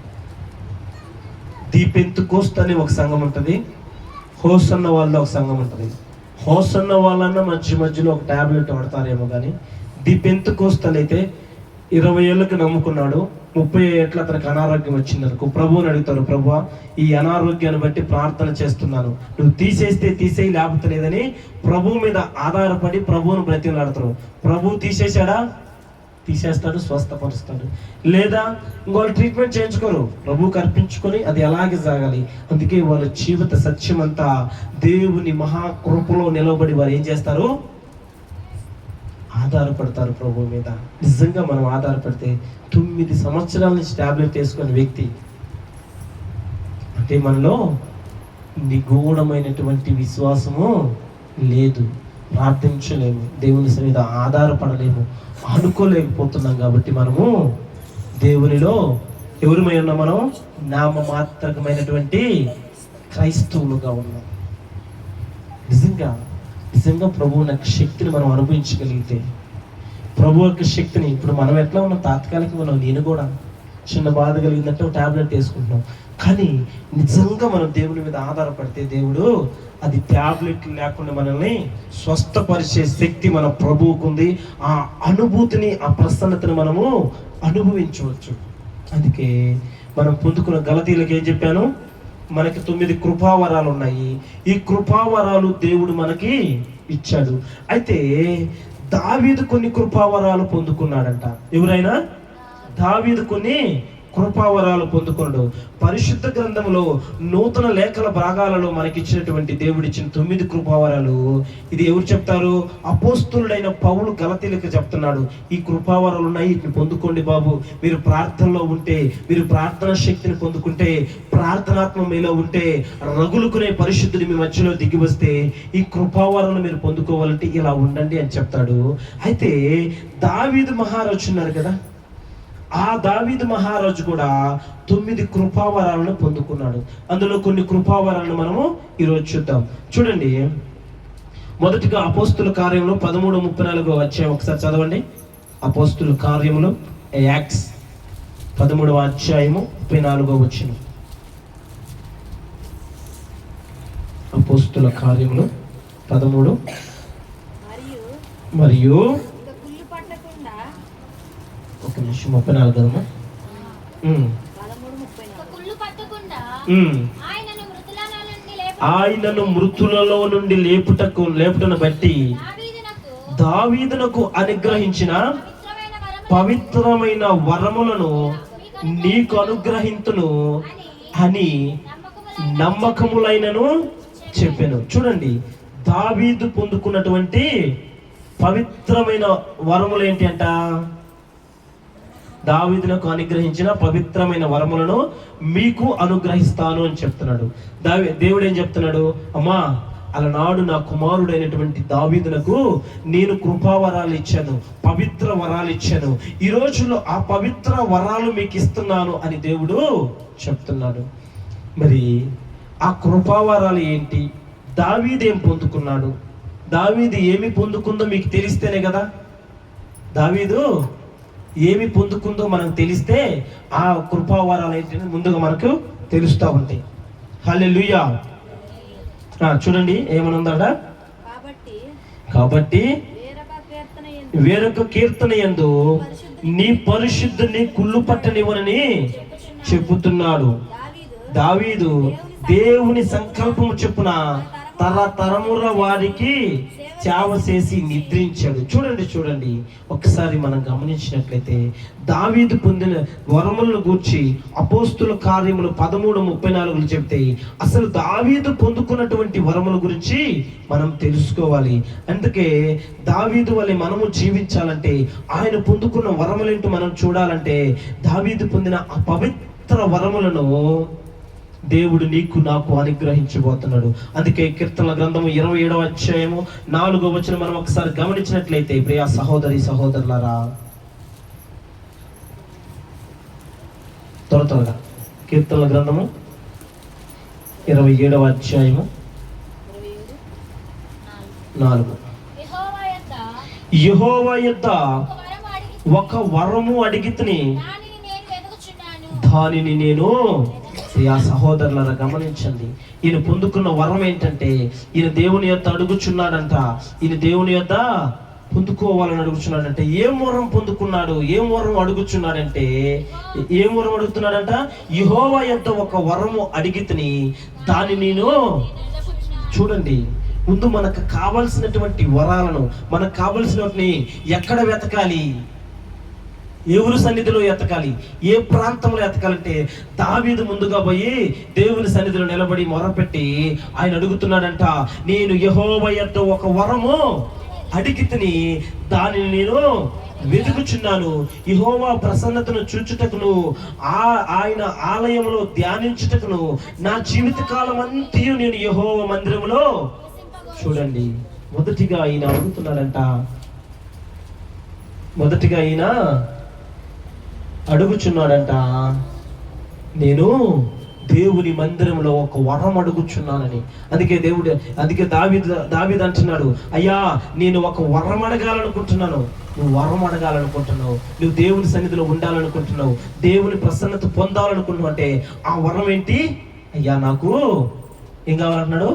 ది పెంతెకోస్తు అని ఒక సంఘం ఉంటుంది, హోసన్న వాళ్ళ ఒక సంఘం ఉంటుంది. హోసన్న వాళ్ళన్న మధ్యలో ఒక టాబ్లెట్ వాడతారేమో, కానీ ది పెంతెకోస్తు అయితే 20 ఏళ్ళకి నమ్ముకున్నాడు, 30 ఏట్ల అతనికి అనారోగ్యం వచ్చింది అనుకో, ప్రభువుని అడుగుతారు, ప్రభువా ఈ అనారోగ్యాన్ని బట్టి ప్రార్థన చేస్తున్నాను, నువ్వు తీసేస్తే తీసేయి, లేకపోతే లేదని ప్రభువు మీద ఆధారపడి ప్రభువును బ్రతిమలాడతారు. ప్రభువు తీసేశాడా? తీసేస్తాడు, స్వస్థపరుస్తాడు. లేదా ఇంకోళ్ళు ట్రీట్మెంట్ చేయించుకోరు, ప్రభువుకి అర్పించుకొని అది అలాగే సాగాలి. అందుకే వాళ్ళ జీవిత సత్యం అంతా దేవుని మహాకృపలో నిలబడి వారు ఏం చేస్తారు? ఆధారపడతారు ప్రభువు మీద. నిజంగా మనం ఆధారపడితే 9 సంవత్సరాల నుంచి టాబ్లెట్ వేసుకునే వ్యక్తి అంటే మనలో నిగూఢమైనటువంటి విశ్వాసము లేదు, ప్రార్థించలేము, దేవుని మీద ఆధారపడలేము, అనుకోలేకపోతున్నాం. కాబట్టి మనము దేవునిలో ఎవరిమై ఉన్నాం? మనం నామమాత్రకమైనటువంటి క్రైస్తవులుగా ఉన్నాం. నిజంగా ప్రభువు యొక్క శక్తిని మనం అనుభవించగలిగితే, ప్రభు యొక్క శక్తిని ఇప్పుడు మనం ఎట్లా ఉన్నాం, తాత్కాలికంగా ఉన్నాం. నేను కూడా చిన్న బాధ కలిగిందంటే టాబ్లెట్ వేసుకుంటున్నాం. కానీ నిజంగా మనం దేవుని మీద ఆధారపడితే దేవుడు అది టాబ్లెట్ లేకుండా మనల్ని స్వస్థపరిచే శక్తి మన ప్రభువుకు ఉంది. ఆ అనుభూతిని, ఆ ప్రసన్నతను మనము అనుభవించవచ్చు. అందుకే మనం పొందుకున్న గలతీలకు ఏం చెప్పాను? మనకి 9 కృపావరాలు ఉన్నాయి. ఈ కృపావరాలు దేవుడు మనకి ఇచ్చాడు. అయితే దావీదు కొన్ని కృపావరాలు పొందుకున్నాడంట. ఎవరైనా? దావీదు కొన్ని కృపావరాలు పొందుకున్నాడు. పరిశుద్ధ గ్రంథంలో నూతన లేఖల భాగాలలో మనకిచ్చినటువంటి దేవుడిచ్చిన 9 కృపావరాలు ఇది ఎవరు చెప్తారు? అపోస్తులుడైన పౌలు గలతీలకు చెప్తున్నాడు. ఈ కృపావరాలు ఉన్నాయి, వీటిని పొందుకోండి బాబు. మీరు ప్రార్థనలో ఉంటే, మీరు ప్రార్థనా శక్తిని పొందుకుంటే, ప్రార్థనాత్మ మీలో ఉంటే, రగులుకునే పరిశుద్ధుడు మీ మధ్యలో దిగి వస్తే ఈ కృపావరాలు మీరు పొందుకోవాలంటే ఇలా ఉండండి అని చెప్తాడు. అయితే దావీదు మహారాజు ఉన్నారు కదా, ఆ దావీదు మహారాజు కూడా 9 కృపావరాలను పొందుకున్నాడు. అందులో కొన్ని కృపావరాలను మనము ఈరోజు చూద్దాం. చూడండి, మొదటిగా అపోస్తుల కార్యములు 13:34 అధ్యాయం ఒకసారి చదవండి. అపోస్తుల కార్యములు యాక్ట్స్ 13వ అధ్యాయము 34వ వచనం. అపోస్తుల కార్యములు 13 మరియు 34 ఆయనను మృతులలో నుండి లేపుటను బట్టి దావీదునకు అనుగ్రహించిన పవిత్రమైన వరములను నీకు అనుగ్రహింతును అని నమ్మకములైనను చెప్పాను. చూడండి, దావీదు పొందుకున్నటువంటి పవిత్రమైన వరములు ఏంటి అంట? దావీదునకు అనుగ్రహించిన పవిత్రమైన వరములను మీకు అనుగ్రహిస్తాను అని చెప్తున్నాడు. దేవుడు ఏం చెప్తున్నాడు? అమ్మా, అలనాడు నా కుమారుడైనటువంటి దావీదునకు నేను కృపావరాలు ఇచ్చాను, పవిత్ర వరాలు ఇచ్చాను, ఈ రోజుల్లో ఆ పవిత్ర వరాలు మీకు ఇస్తున్నాను అని దేవుడు చెప్తున్నాడు. మరి ఆ కృపావరాలు ఏంటి? దావీదు ఏం పొందుకున్నాడు? దావీదు ఏమి పొందుకుందో మీకు తెలిస్తేనే కదా. దావీదు ఏమి పొందుకుందో మనకు తెలిస్తే ఆ కృపావరాలు ఏంటంటే ముందుగా మనకు తెలుస్తూ ఉంటాయి. హల్లెలూయా. చూడండి ఏమనుందట? కాబట్టి వేరొక కీర్తన యందు నీ పరిశుద్ధుని కుళ్ళు పట్టనివ్వనని చెప్పుతున్నాడు. దావీదు దేవుని సంకల్పము చొప్పున తరతరముల వారికి సేవ చేసి నిద్రించాడు. చూడండి, ఒకసారి మనం గమనించినట్లయితే దావీదు పొందిన వరములను గూర్చి అపోస్తుల కార్యములు 13:34 చెప్తే అసలు దావీదు పొందుకున్నటువంటి వరముల గురించి మనం తెలుసుకోవాలి. అందుకే దావీదు వలె మనము జీవించాలంటే, ఆయన పొందుకున్న వరములేంటో మనం చూడాలంటే, దావీదు పొందిన ఆ పవిత్ర వరములను దేవుడు నీకు నాకు అనుగ్రహించబోతున్నాడు. అందుకే కీర్తనల గ్రంథము 27వ అధ్యాయము 4వ వచనం మనం ఒకసారి గమనించినట్లయితే, ప్రియా సహోదరి సహోదరులారా, త్వరగా కీర్తనల గ్రంథము 27వ అధ్యాయము 4. యెహోవా యొద్ద ఒక వరము అడిగితిని, దానిని నేను. ఆ సహోదరులారా గమనించండి, ఈయన పొందుకున్న వరం ఏంటంటే, ఈయన దేవుని యొద్ద అడుగుచున్నాడంట. ఈయన దేవుని యొద్ద పొందుకోవాలని అడుగుతున్నాడంటే ఏం వరం పొందుకున్నాడు, ఏం వరం అడుగుతున్నాడంటే, ఏం వరం అడుగుతున్నాడంట? యెహోవా యొద్ద ఒక వరము అడిగితిని, దాన్ని నేను చూడండి. ముందు మనకు కావలసినటువంటి వరాలను, మనకు కావలసిన వాటిని ఎక్కడ వెతకాలి, ఎవరి సన్నిధిలో ఎతకాలి, ఏ ప్రాంతంలో ఎతకాలంటే దావీదు ముందుగా పోయి దేవుని సన్నిధిలో నిలబడి మొరపెట్టి ఆయన అడుగుతున్నాడంట, నేను యెహోవా యొద్ద ఒక వరము అడిగితిని, దానిని నేను వెతుకుచున్నాను. యెహోవా ప్రసన్నతను చూచుటకును, ఆయన ఆలయంలో ధ్యానించుటకును నా జీవిత కాలం అంతయు నేను యెహోవా మందిరములో. చూడండి, మొదటిగా ఆయన అడుగుతున్నాడంట, మొదటిగా ఆయన అడుగుచున్నాడంట, నేను దేవుని మందిరంలో ఒక వరం అడుగుచున్నానని. అందుకే దావీదు అంటున్నాడు, అయ్యా నేను ఒక వరం అడగాలనుకుంటున్నాను. నువ్వు వరం అడగాలనుకుంటున్నావు, నువ్వు దేవుని సన్నిధిలో ఉండాలనుకుంటున్నావు, దేవుని ప్రసన్నత పొందాలనుకుంటున్నావు అంటే ఆ వరం ఏంటి? అయ్యా నాకు ఏం కావాలంటున్నాడు?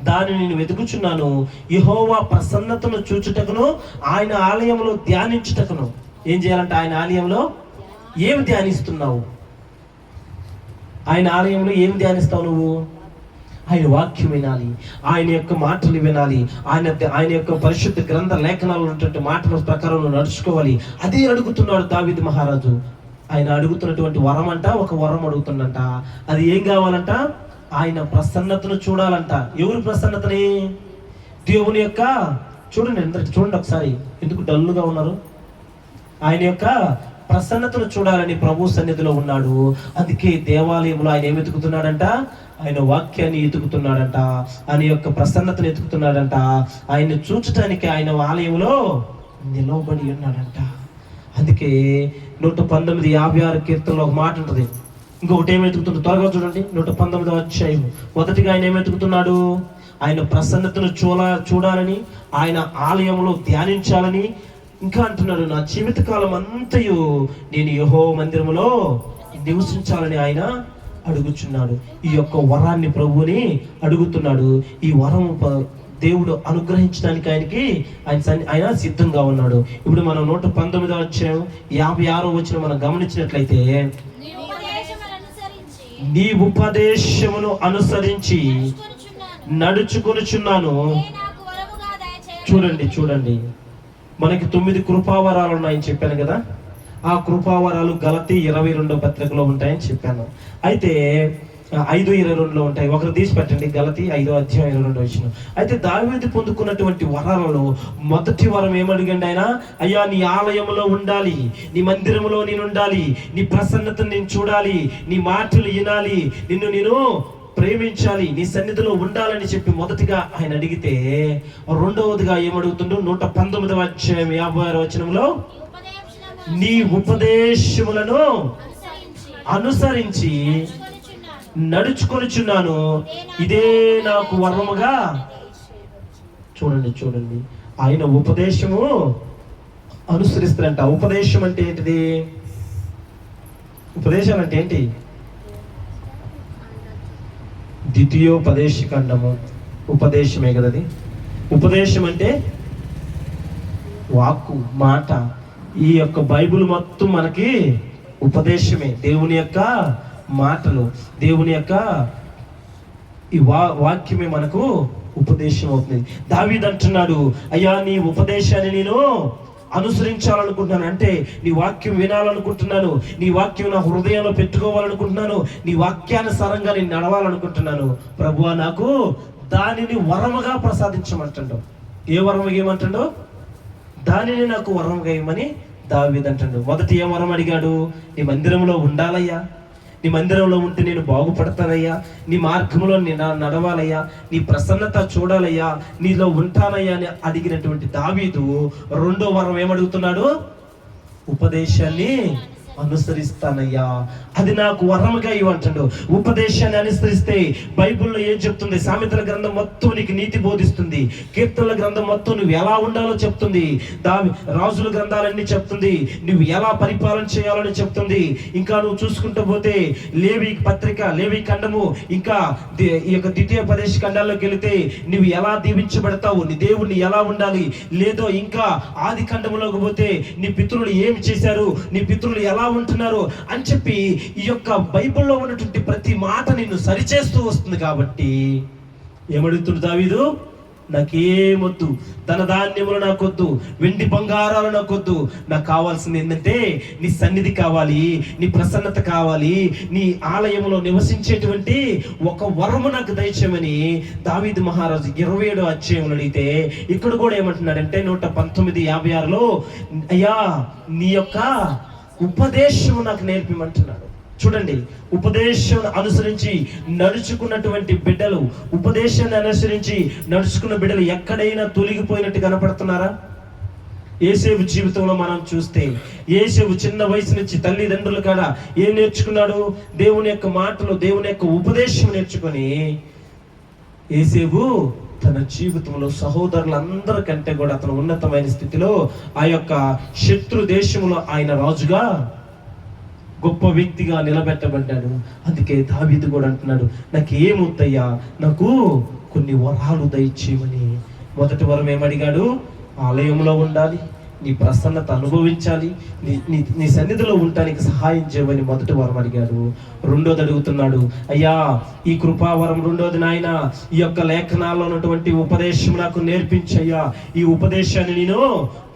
దానిని నేను వెతుకుచున్నాను, యెహోవా ప్రసన్నతను చూచుటకును ఆయన ఆలయంలో ధ్యానించుటకును. ఏం చేయాలంటే ఆయన ఆలయంలో ఏమి ధ్యానిస్తున్నావు? ఆయన ఆలయంలో ఏమి ధ్యానిస్తావు నువ్వు? ఆయన వాక్యం వినాలి, ఆయన యొక్క మాటలు వినాలి, ఆయన యొక్క పరిశుద్ధ గ్రంథ లేఖనాలు ఉన్నటువంటి మాటల ప్రకారం నడుచుకోవాలి. అదే అడుగుతున్నాడు దావీదు మహారాజు. ఆయన అడుగుతున్నటువంటి వరం అంట, ఒక వరం అడుగుతుండంట. అది ఏం కావాలంట? ఆయన ప్రసన్నతను చూడాలంట. ఎవరి ప్రసన్నతని? దేవుని యొక్క. చూడండి ఒకసారి, ఎందుకు డల్లుగా ఉన్నారు? ఆయన యొక్క ప్రసన్నతను చూడాలని ప్రభు సన్నిధిలో ఉన్నాడు. అందుకే దేవాలయంలో ఆయన ఏమి ఎతుకుతున్నాడంట? ఆయన వాక్యాన్ని ఎతుకుతున్నాడంట, ఆయన యొక్క ప్రసన్నతను ఎతుకుతున్నాడంట. ఆయన్ని చూచటానికి ఆయన ఆలయంలో నిలవబడి ఉన్నాడంట. అందుకే 119:56 కీర్తనలో ఒక మాట ఉంటుంది. ఇంకొకటి ఏమి ఎతుకుతుంది? త్వరగా చూడండి, 119వ అధ్యాయం. మొదటిగా ఆయన ఏమి ఎతుకుతున్నాడు? ఆయన ప్రసన్నతను చూడాలని, ఆయన ఆలయంలో ధ్యానించాలని. ఇంకా అంటున్నాడు, నా జీవితకాలం అంతయు నేను యెహోవా మందిరములో నివసించాలని ఆయన అడుగుచున్నాడు. ఈ యొక్క వరాన్ని ప్రభువుని అడుగుతున్నాడు. ఈ వరం దేవుడు అనుగ్రహించడానికి ఆయన సిద్ధంగా ఉన్నాడు. ఇప్పుడు మనం 119వ అధ్యాయం 56వ వచనం మనం గమనించినట్లయితే, నీ ఉపదేశమును అనుసరించి నడుచుకొనుచున్నాను. చూడండి, మనకి 9 కృపావరాలు ఉన్నాయని చెప్పాను కదా. ఆ కృపావరాలు గలతీ 22వ పత్రికలో ఉంటాయని చెప్పాను. అయితే 5:22లో ఉంటాయి. ఒకరు తీసి పెట్టండి, గలతీ 5వ అధ్యాయం 22వ వచనం. అయితే దావీదు పొందుకున్నటువంటి వరాలలో మొదటి వరం ఏమడిగండి ఆయన? అయ్యా నీ ఆలయంలో ఉండాలి, నీ మందిరంలో నేను ఉండాలి, నీ ప్రసన్నతను నేను చూడాలి, నీ మాటలు వినాలి, నిన్ను నేను ప్రేమించాలి, నీ సన్నిధిలో ఉండాలని చెప్పి మొదటిగా ఆయన అడిగితే, రెండవదిగా ఏమడుగుతుండో 119వ అధ్యాయం 56వ వచనంలో, నీ ఉపదేశములను అనుసరించి నడుచుకొనుచున్నాను, ఇదే నాకు వరముగా. చూడండి, ఆయన ఉపదేశము అనుసరిస్తారంట. ఉపదేశం అంటే ఏంటిది? ఉపదేశం అంటే ఏంటి? ద్వితీయోపదేశకాండము ఉపదేశమే కదది. ఉపదేశం అంటే వాక్కు, మాట. ఈ యొక్క బైబిల్ మొత్తం మనకి ఉపదేశమే. దేవుని యొక్క మాటలు, దేవుని యొక్క ఈ వాక్యమే మనకు ఉపదేశం అవుతుంది. దావీదు అంటున్నాడు, అయ్యా నీ ఉపదేశాన్ని నేను అనుసరించాలనుకుంటున్నాను, అంటే నీ వాక్యం వినాలనుకుంటున్నాను, నీ వాక్యం నా హృదయంలో పెట్టుకోవాలనుకుంటున్నాను, నీ వాక్యానుసారంగా నేను నడవాలనుకుంటున్నాను. ప్రభువా నాకు దానిని వరముగా ప్రసాదించమంటాడు. ఏ వరముగా ఏమంటాడు? దానిని నాకు వరముగా ఇవ్వమని దావీదు అంటాడు. మొదటి ఏ వరం అడిగాడు? నీ మందిరంలో ఉండాలయ్యా, నీ మందిరంలో ఉంటే నేను బాగుపడతానయ్యా, నీ మార్గంలో నేను నడవాలయ్యా, నీ ప్రసన్నత చూడాలయ్యా, నీలో ఉంటానయ్యా అని అడిగినటువంటి దావీదు రెండో వరం ఏమడుగుతున్నాడు? ఉపదేశాన్ని అనుసరిస్తానయ్యా, అది నాకు వరముగా ఇవ్వంటాడు. ఉపదేశాన్ని అనుసరిస్తే బైబిల్లో ఏం చెప్తుంది? సామెతల గ్రంథం మొత్తం నీకు నీతి బోధిస్తుంది. కీర్తనల గ్రంథం మొత్తం నువ్వు ఎలా ఉండాలో చెప్తుంది. రాజుల గ్రంథాలన్నీ చెప్తుంది, నువ్వు ఎలా పరిపాలన చేయాలని చెప్తుంది. ఇంకా నువ్వు చూసుకుంటూ పోతే లేవి పత్రిక, లేవి ఖండము, ఇంకా ఈ యొక్క ద్వితీయోపదేశ ఖండాల్లోకి వెళితే నువ్వు ఎలా దీవించబడతావు, నీ దేవుణ్ణి ఎలా ఉండాలి, లేదో ఇంకా ఆది ఖండములోకి పోతే నీ పితరులు ఏమి చేశారు, నీ పితరులు ఎలా ఉంటున్నారు అని చెప్పి ఈ యొక్క బైబిల్లో ఉన్నటువంటి ప్రతి మాట నిన్ను సరిచేస్తూ వస్తుంది. కాబట్టి ఏమడుగుతుంది దావీదు? నాకేమొద్దు, ధన ధాన్యములు నాకొద్దు, వెండి బంగారాలు నాకొద్దు, నాకు కావాల్సింది ఏంటంటే నీ సన్నిధి కావాలి, నీ ప్రసన్నత కావాలి, నీ ఆలయంలో నివసించేటువంటి ఒక వరము నాకు దయచేయమని దావీదు మహారాజు 27వ అధ్యాయంలో అడిగితే, ఇక్కడ కూడా ఏమంటున్నాడంటే 119:56లో, అయ్యా నీ యొక్క ఉపదేశం నాకు నేర్పిమంటున్నాడు. చూడండి, ఉపదేశం అనుసరించి నడుచుకున్నటువంటి బిడ్డలు, ఉపదేశాన్ని అనుసరించి నడుచుకున్న బిడ్డలు ఎక్కడైనా తొలగిపోయినట్టు కనపడుతున్నారా? యేసేపు జీవితంలో మనం చూస్తే, యేసేపు చిన్న వయసు నుంచి తల్లిదండ్రుల కాడ ఏం నేర్చుకున్నాడు? దేవుని యొక్క మాటలు, దేవుని యొక్క ఉపదేశం నేర్చుకొని యేసేపు తన జీవితంలో సహోదరులందరికంటే కూడా అతను ఉన్నతమైన స్థితిలో ఆ యొక్క శత్రు దేశంలో ఆయన రాజుగా, గొప్ప వ్యక్తిగా నిలబెట్టబడ్డాడు. అందుకే దావీదు కూడా అంటున్నాడు, నాకేమొద్దయ్యా, నాకు కొన్ని వరాలు దయచేయమని. మొదటి వరం ఏమడిగాడు? ఆలయంలో ఉండాలి, నీ ప్రసన్నత అనుభవించాలి, నీ సన్నిధిలో ఉండటానికి సహాయం చేయమని మొదటి వరం అడిగాడు. రెండోది అడుగుతున్నాడు, అయ్యా ఈ కృపావరం రెండోది, నాయన ఈ యొక్క లేఖనాల్లో ఉన్నటువంటి ఉపదేశం నాకు నేర్పించయ్యా, ఈ ఉపదేశాన్ని నేను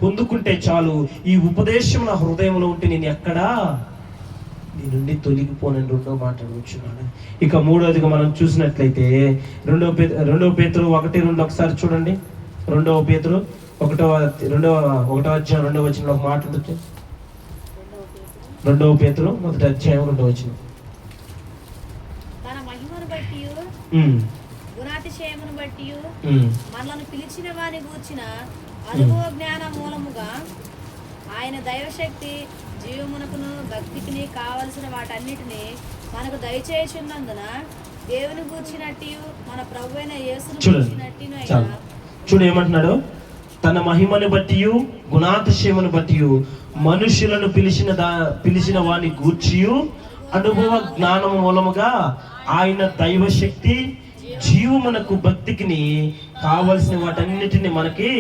పొందుకుంటే చాలు, ఈ ఉపదేశం నా హృదయంలో ఉంటే నేను ఎక్కడా నీ నుండి తొలగిపోనని రెండో మాట అడుగుతున్నాడు. ఇక మూడోదిగా మనం చూసినట్లయితే రెండవ పేతురు 1:2 ఒకసారి చూడండి. రెండవ పేతురు 1వ అధ్యాయం 2వ వచనంలో ఒక మాట ఉంటుంది. రెండవ పేతురు 1వ అధ్యాయం 2వ వచనం, తన మహిమను బట్టి గుణాతిశయమును బట్టి మనలను పిలిచిన వాని గూర్చిన అనుభవ జ్ఞాన మూలముగా ఆయన దైవశక్తి జీవమునకును భక్తికి కావలసిన వాటన్నిటిని మనకు దయచేయుచున్నందున దేవుని గూర్చినట్టు మన ప్రభువైన యేసును గూర్చినట్టు. చూడు ఏమంటున్నాడు? తన మహిమను బట్టి గుణాతిశయమును బట్టి మనుషులను పిలిచిన వాని గూర్చి అనుభవ జ్ఞానం మూలముగా ఆయన దైవశక్తి జీవమునకు భక్తికి కావలసిన వాటన్నిటిని మనకి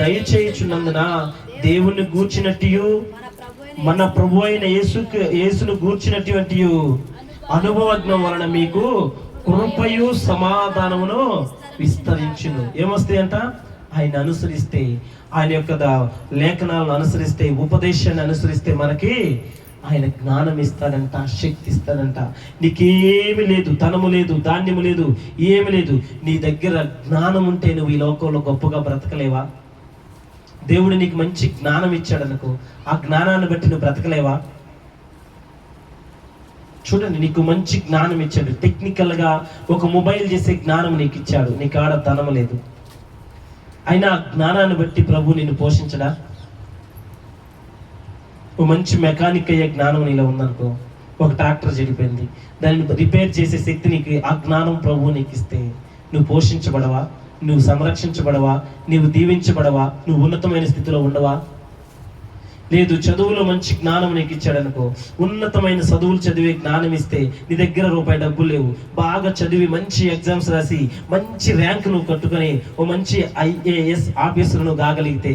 దయచేయుచున్నందున దేవుని గూర్చినట్టు మన ప్రభు అయిన యేసును గూర్చినటువంటి అనుభవజ్ఞం వలన మీకు కృపయు సమాధానమును విస్తరించును. ఏమొస్తాయంట? ఆయన అనుసరిస్తే, ఆయన యొక్క లేఖనాలను అనుసరిస్తే, ఉపదేశాన్ని అనుసరిస్తే మనకి ఆయన జ్ఞానం ఇస్తాడంట, శక్తి ఇస్తాడంట. నీకేమి లేదు, ధనము లేదు, ధాన్యము లేదు, ఏమి లేదు, నీ దగ్గర జ్ఞానం ఉంటే నువ్వు ఈ లోకంలో గొప్పగా బ్రతకలేవా? దేవుడు నీకు మంచి జ్ఞానం ఇచ్చాడు అనుకో, ఆ జ్ఞానాన్ని బట్టి నువ్వు బ్రతకలేవా? చూడండి, నీకు మంచి జ్ఞానం ఇచ్చాడు, టెక్నికల్గా ఒక మొబైల్ చేసే జ్ఞానం నీకు ఇచ్చాడు, నీకు ఆడ ధనం లేదు, అయినా ఆ జ్ఞానాన్ని బట్టి ప్రభు నిన్ను పోషించడా? ఓ మంచి మెకానిక్ అయ్యే జ్ఞానం నీలో ఉందనుకో, ఒక ట్రాక్టర్ చెడిపోయింది, దాన్ని రిపేర్ చేసే శక్తి నీకు ఆ జ్ఞానం ప్రభు నీకు ఇస్తే నువ్వు పోషించబడవా? నువ్వు సంరక్షించబడవా? నువ్వు దీవించబడవా? నువ్వు ఉన్నతమైన స్థితిలో ఉండవా? లేదు, చదువులో మంచి జ్ఞానం నీకు ఇచ్చాడనుకో, ఉన్నతమైన చదువులు చదివే జ్ఞానం ఇస్తే నీ దగ్గర రూపాయి డబ్బులు లేవు, బాగా చదివి మంచి ఎగ్జామ్స్ రాసి మంచి ర్యాంక్ నువ్వు కట్టుకొని ఓ మంచి IAS ఆఫీసర్ నువ్వు కాగలిగితే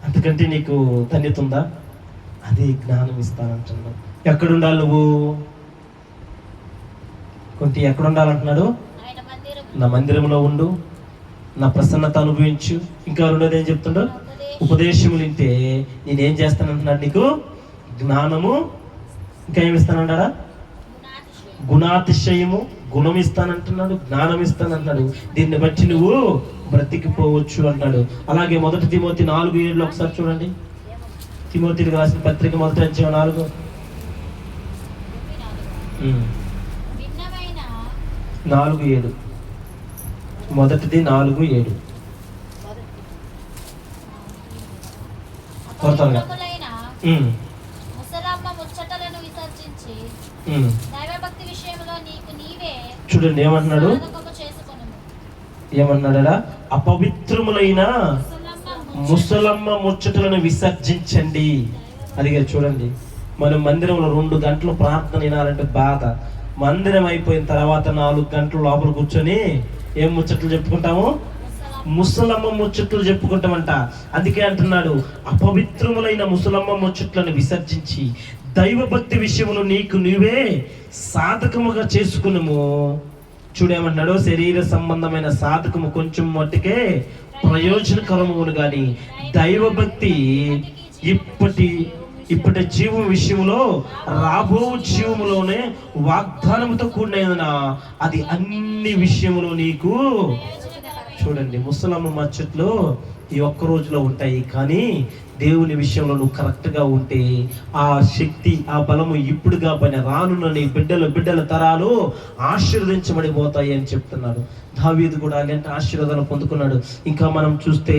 అంతకంటే నీకు ధన్యత ఉందా? అదే జ్ఞానం ఇస్తానంటున్నాడు. ఎక్కడుండాలి నువ్వు? ఎక్కడుండాలంటున్నాడు? నా మందిరంలో ఉండు, నా ప్రసన్నత అనుభవించు. ఇంకా రెండోది ఏం చెప్తుండో? ఉపదేశములు వింటే నేనేం చేస్తానంటున్నాడు? నీకు జ్ఞానము, ఇంకా ఏమి ఇస్తానంటాడా? గుణాతిశయము, గుణం ఇస్తానంటున్నాడు, జ్ఞానం ఇస్తానంటున్నాడు. దీన్ని బట్టి నువ్వు బ్రతికిపోవచ్చు అంటున్నాడు. అలాగే 1 తిమోతి 4:7 ఒకసారి చూడండి. తిమోతికి రాసిన పత్రిక 1వ అధ్యాయం 4. 4:7 మొదటిది 4:7 త్వరగా. దైవభక్తి విషయంలో నీకు నీవే చూడండి ఏమంటున్నాడు, సాధకము చేసుకొనుము. ఏమన్నాడా, అపవిత్రములైన ముసలమ్మ ముచ్చటలను విసర్జించండి. అడిగారు చూడండి, మనం మందిరంలో 2 గంటలు ప్రార్థన వినాలంటే బాధ. మందిరం అయిపోయిన తర్వాత 4 గంటలు లోపల కూర్చొని ఏం ముచ్చట్లు చెప్పుకుంటాము, ముసలమ్మ ముచ్చట్లు చెప్పుకుంటామంట. అందుకే అంటున్నాడు, అపవిత్రములైన ముసలమ్మ ముచ్చట్లను విసర్జించి దైవభక్తి విషయమును నీకు నీవే సాధకముగా చేసుకునుము. చూడేమంటున్నాడు, శరీర సంబంధమైన సాధకము కొంచెం మట్టుకే ప్రయోజనకరమును గాని దైవభక్తి ఇప్పటి జీవం విషయంలో రాబో జీవములోనే వాగ్దానముతో కూడిన అది అన్ని విషయములో నీకు. చూడండి, ముసలమ్మ మచ్చట్లు ఈ ఒక్క రోజులో ఉంటాయి, కానీ దేవుని విషయంలో నువ్వు కరెక్ట్గా ఉంటే ఆ శక్తి, ఆ బలము ఇప్పుడు కాబట్టి రానున్న నీ బిడ్డల తరాలు ఆశీర్వదించబడిపోతాయి అని చెప్తున్నాడు. దావీదు కూడా అలాంటి ఆశీర్వాదాలు పొందుకున్నాడు. ఇంకా మనం చూస్తే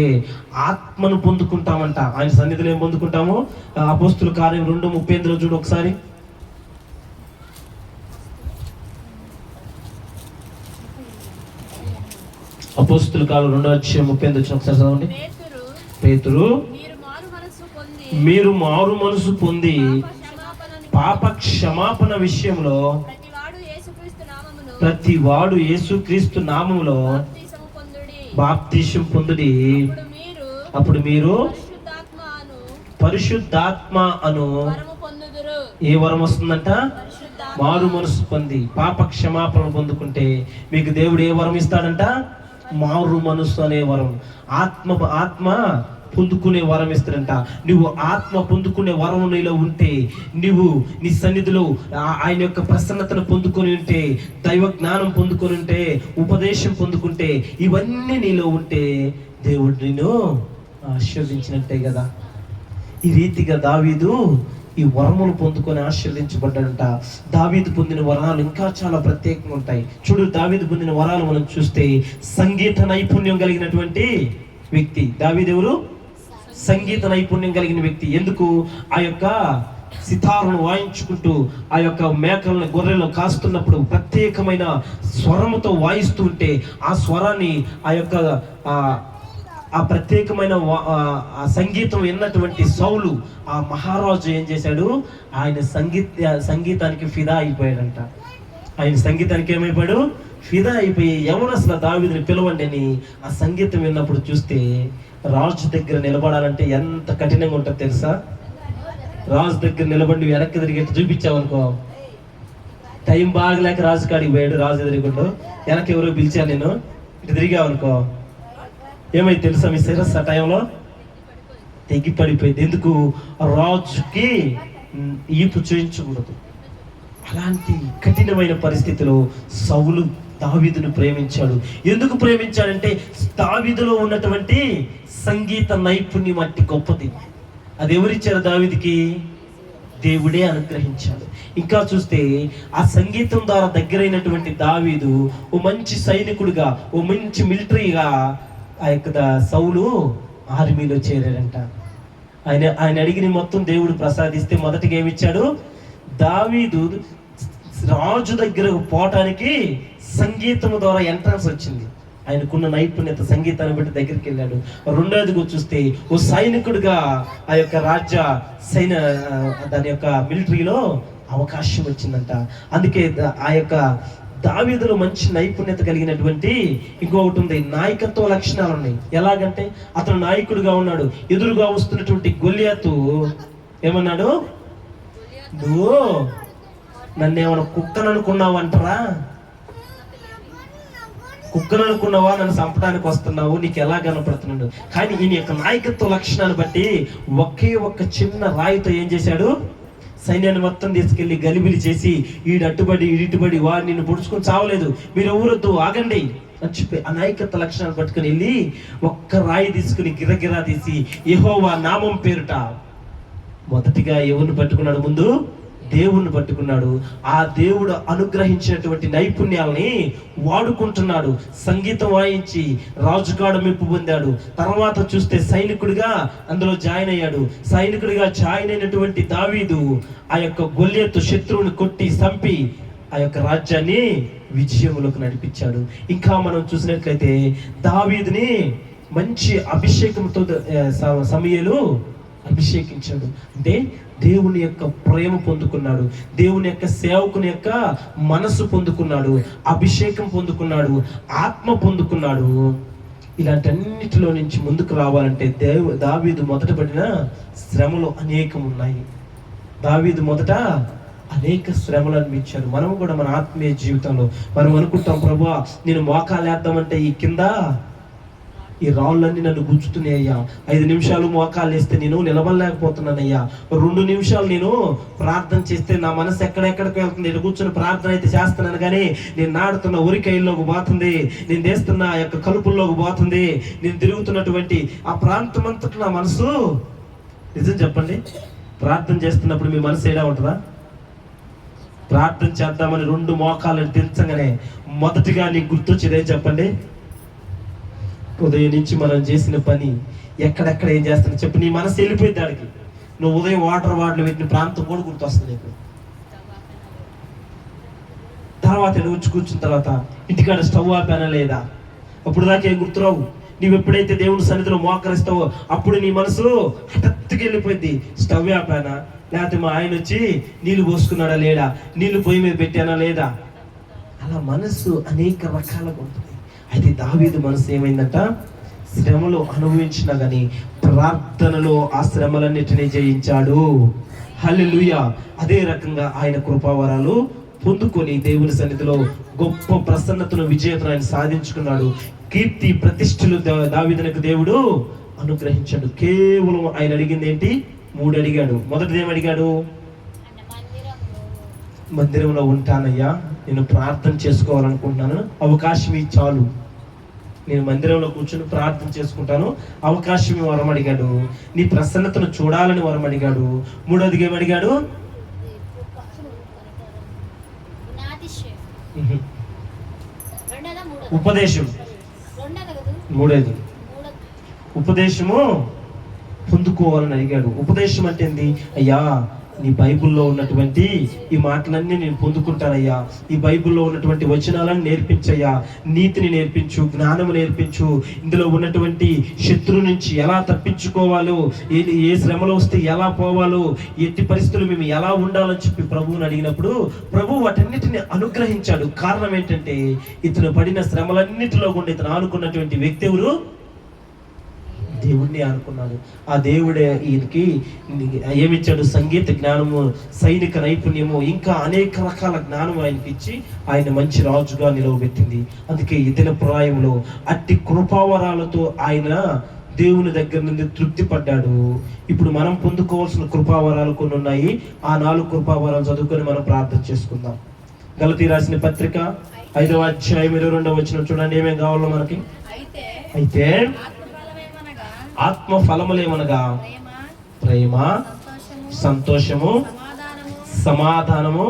ఆత్మను పొందుకుంటామంట. ఆయన సన్నిధిలో ఏం పొందుకుంటాము, అపోస్తుల కార్యం 2:38 చూడు ఒకసారి. అపోస్తుల కార్యం 2:38 ఒకసారి చదవండి. పేతురు, మీరు మారు మనసు పొంది పాప క్షమాపణ విషయంలో ప్రతివాడు యేసుక్రీస్తు నామములో బాప్తిసం పొందుడి. అప్పుడు మీరు పరిశుద్ధాత్మ అను ఏ వరం వస్తుందంట, మారు మనసు పొంది పాప క్షమాపణ పొందుకుంటే మీకు దేవుడు ఏ వరం ఇస్తాడంట, మారు మనసు అనే వరం. ఆత్మ పొందుకునే వరం ఇస్తాడంట. నువ్వు ఆత్మ పొందుకునే వరం నీలో ఉంటే, నువ్వు నీ సన్నిధిలో ఆయన యొక్క ప్రసన్నతను పొందుకొని ఉంటే, దైవ జ్ఞానం పొందుకొని ఉంటే, ఉపదేశం పొందుకుంటే, ఇవన్నీ నీలో ఉంటే దేవుడు నిన్ను ఆశీర్వదించినట్టే కదా. ఈ రీతిగా దావీదు ఈ వరములు పొందుకొని ఆశీర్వదించబడ్డాడంట. దావీదు పొందిన వరాలు ఇంకా చాలా ప్రత్యేకంగా ఉంటాయి. చూడు, దావీదు పొందిన వరాలు మనం చూస్తే సంగీత నైపుణ్యం కలిగినటువంటి వ్యక్తి. దావీదు ఎవరు? సంగీత నైపుణ్యం కలిగిన వ్యక్తి. ఎందుకు? ఆ యొక్క సితారును వాయించుకుంటూ ఆ యొక్క మేకలను గొర్రెలను కాస్తున్నప్పుడు ప్రత్యేకమైన స్వరముతో వాయిస్తూ ఉంటే ఆ స్వరాన్ని ఆ ప్రత్యేకమైన ఆ సంగీతం విన్నటువంటి సౌలు, ఆ మహారాజు ఏం చేశాడు, ఆయన సంగీతానికి ఫిదా అయిపోయాడంట. ఆయన సంగీతానికి ఏమైపోయాడు, ఫిదా అయిపోయి ఎవరు అసలు దావీదుని పిలవండి అని ఆ సంగీతం విన్నప్పుడు చూస్తే, రాజు దగ్గర నిలబడాలంటే ఎంత కఠినంగా ఉంటుంది తెలుసా. రాజు దగ్గర నిలబడి వెనక్కి తిరిగి చూపించావనుకో, టైం బాగలేక రాజు కాడికి పోయాడు, రాజు ఎదురుకుంటూ వెనక్కి ఎవరో పిలిచాను నేను, ఇటు తిరిగావనుకో ఏమైతే తెలుసా, మీ శిరస్సు ఆ టైంలో తెగి పడిపోయింది. ఎందుకు? రాజుకి ఈపు చూయించకూడదు. అలాంటి కఠినమైన పరిస్థితిలో సౌలు దావీదును ప్రేమించాడు. ఎందుకు ప్రేమించాడంటే దావీదులో ఉన్నటువంటి సంగీత నైపుణ్యం అట్టి గొప్పది. అది ఎవరిచ్చారు దావీదుకి? దేవుడే అనుగ్రహించాడు. ఇంకా చూస్తే ఆ సంగీతం ద్వారా దగ్గరైనటువంటి దావీదు ఓ మంచి సైనికుడిగా, ఓ మంచి మిలిటరీగా ఆ యొక్క సౌలు ఆర్మీలో చేరాడంట. ఆయన అడిగిన మొత్తం దేవుడు ప్రసాదిస్తే మొదటిగా ఏమిచ్చాడు, దావీదు రాజు దగ్గరకు పోవటానికి సంగీతం ద్వారా ఎంట్రన్స్ వచ్చింది. ఆయనకున్న నైపుణ్యత సంగీతాన్ని బట్టి దగ్గరికి వెళ్ళాడు. రెండోదిగా చూస్తే ఓ సైనికుడిగా ఆ యొక్క దాని యొక్క మిలిటరీలో అవకాశం వచ్చిందంట. అందుకే ఆ యొక్క దావీదులో మంచి నైపుణ్యత కలిగినటువంటి ఇంకొకటి ఉంది, నాయకత్వ లక్షణాలు ఉన్నాయి. ఎలాగంటే అతను నాయకుడిగా ఉన్నాడు. ఎదురుగా వస్తున్నటువంటి గొల్లియాతు ఏమన్నాడు, నువ్వు నన్ను ఏమైనా కుక్కను అనుకున్నావంటారా, కుక్కను అనుకున్నావా, నన్ను చంపడానికి వస్తున్నావు, నీకు ఎలా కనపడుతున్నాడు. కానీ ఈయన యొక్క నాయకత్వ లక్షణాన్ని బట్టి ఒకే ఒక్క చిన్న రాయితో ఏం చేశాడు, సైన్యాన్ని మొత్తం తీసుకెళ్లి గలిబిలి చేసి ఈడట్టుబడి ఈడిట్టుబడి వాడు నిన్ను పొడుచుకొని చావలేదు, మీరు ఎవరొద్దు ఆగండి అని చెప్పి ఆ నాయకత్వ లక్షణాలు పట్టుకుని వెళ్ళి ఒక్క రాయి తీసుకుని గిరగిరా తీసి యెహోవా నామం పేరుట మొదటిగా ఎవరిని పట్టుకున్నాడు, ముందు దేవుణ్ణి పట్టుకున్నాడు. ఆ దేవుడు అనుగ్రహించినటువంటి నైపుణ్యాలని వాడుకుంటున్నాడు. సంగీతం వాయించి రాజుగాడ మెప్పు పొందాడు. తర్వాత చూస్తే సైనికుడిగా అందులో జాయిన్ అయ్యాడు. సైనికుడిగా జాయిన్ అయినటువంటి దావీదు ఆ యొక్క గొల్లియతు శత్రువుని కొట్టి చంపి ఆ యొక్క రాజ్యాన్ని విజయములకు నడిపించాడు. ఇంకా మనం చూసినట్లయితే దావీదుని మంచి అభిషేకంతో సమూయేలు అభిషేకించాడు. అంటే దేవుని యొక్క ప్రేమ పొందుకున్నాడు, దేవుని యొక్క సేవకుని యొక్క మనసు పొందుకున్నాడు, అభిషేకం పొందుకున్నాడు, ఆత్మ పొందుకున్నాడు. ఇలాంటన్నిటిలో నుంచి ముందుకు రావాలంటే దావీదు మొదట పడిన శ్రమలు అనేకం ఉన్నాయి. దావీదు మొదట అనేక శ్రమలు అనిపించాడు. మనం కూడా మన ఆత్మీయ జీవితంలో మనం అనుకుంటాం, ప్రభువా నేను మోకాలు వేద్దామంటే ఈ కింద ఈ రాళ్ళన్నీ నన్ను గుచ్చుతున్నాయ్యా, 5 నిమిషాలు మోకాలు వేస్తే నేను నిలబడలేకపోతున్నానయ్యా, 2 నిమిషాలు నేను ప్రార్థన చేస్తే నా మనసు ఎక్కడెక్కడికి వెళ్తుంది, నేను కూర్చొని ప్రార్థన అయితే చేస్తున్నాను కానీ నేను నాడుతున్న ఉరికాయల్లోకి పోతుంది, నేను చేస్తున్న ఆ యొక్క కలుపుల్లోకి పోతుంది, నేను తిరుగుతున్నటువంటి ఆ ప్రాంతం అంతటా నా మనసు. నిజం చెప్పండి, ప్రార్థన చేస్తున్నప్పుడు మీ మనసు ఏడా ఉంటుందా? ప్రార్థన చేద్దామని 2 మోకాలను తెంచగానే మొదటిగా నీకు గుర్తొచ్చేదే చెప్పండి? ఉదయం నుంచి మనం చేసిన పని ఎక్కడెక్కడ ఏం చేస్తాను చెప్పి నీ మనసు వెళ్ళిపోయింది దానికి. నువ్వు ఉదయం వాటర్ పెట్టిన ప్రాంతం కూడా గుర్తొస్తుంది నీకు. తర్వాత నువ్వు వచ్చి కూర్చున్న తర్వాత ఇంటికాడ స్టవ్ ఆపానా లేదా, అప్పుడు దాకా ఏం గుర్తురావు. నువ్వు ఎప్పుడైతే దేవుని సన్నిధిలో మోకరిస్తావో అప్పుడు నీ మనసు హఠత్తుకి వెళ్ళిపోయింది. స్టవ్ ఆపానా, లేకపోతే మా ఆయన వచ్చి నీళ్లు పోసుకున్నాడా లేడా, నీళ్లు పొయ్యి మీద పెట్టానా లేదా. అలా మనసు అనేక రకాలుగా ఉంటుంది. అయితే దావీదు మనసు ఏమైందంట, శ్రమలు అనుభవించినా కానీ ప్రార్థనలో ఆ శ్రమలన్నిటినీ జయించాడు. హల్లెలూయా. అదే రకంగా ఆయన కృపావరాలు పొందుకొని దేవుని సన్నిధిలో గొప్ప ప్రసన్నతను విజేతను ఆయన సాధించుకున్నాడు. కీర్తి ప్రతిష్టలు దావీదునకు దేవుడు అనుగ్రహించాడు. కేవలం ఆయన అడిగింది ఏంటి? 3 అడిగాడు. మొదటిది ఏమడిగాడు? మందిరంలో ఉంటానయ్యా, నేను ప్రార్థన చేసుకోవాలనుకుంటున్నాను, అవకాశం చాలు, నేను మందిరంలో కూర్చొని ప్రార్థన చేసుకుంటాను, అవకాశం వరం అడిగాడు. నీ ప్రసన్నతను చూడాలని వరం అడిగాడు. 3వదిగా ఏమడిగాడు? ఉపదేశం. 3వది ఉపదేశము పొందుకోవాలని అడిగాడు. ఉపదేశం అంటే ఏంది? అయ్యా నీ బైబిల్లో ఉన్నటువంటి ఈ మాటలన్నీ నేను పొందుకుంటానయ్యా, ఈ బైబిల్లో ఉన్నటువంటి వచనాలను నేర్పించయ్యా, నీతిని నేర్పించు, జ్ఞానము నేర్పించు, ఇందులో ఉన్నటువంటి శత్రువు నుంచి ఎలా తప్పించుకోవాలో, ఏ శ్రమలో వస్తే ఎలా పోవాలో, ఎట్టి పరిస్థితులు మేము ఎలా ఉండాలని చెప్పి ప్రభువుని అడిగినప్పుడు ప్రభువు వాటన్నిటిని అనుగ్రహించాడు. కారణం ఏంటంటే ఇతను పడిన శ్రమలన్నిటిలో కూడా ఇతను ఆనుకున్నటువంటి వ్యక్తి ఎవరు? దేవుణ్ణి అనుకున్నాడు. ఆ దేవుడే ఈయనకి ఏమిచ్చాడు? సంగీత జ్ఞానము, సైనిక నైపుణ్యము, ఇంకా అనేక రకాల జ్ఞానం ఆయనకి ఇచ్చి ఆయన మంచి రాజుగా నిలవబెట్టింది. అందుకే ఇతని ప్రాయంలో అట్టి కృపావరాలతో ఆయన దేవుని దగ్గర నుండి తృప్తి పడ్డాడు. ఇప్పుడు మనం పొందుకోవాల్సిన కృపావరాలు కొన్ని ఉన్నాయి. ఆ 4 కృపావరాలు చదువుకొని మనం ప్రార్థన చేసుకుందాం. గలతీ రాసిన పత్రిక 5వ అధ్యాయం 22వ వచనం చూడండి. ఏమేం కావాలో మనకి? అయితే ఆత్మ ఫలములేమనగా ప్రేమ, సంతోషము, సమాధానము,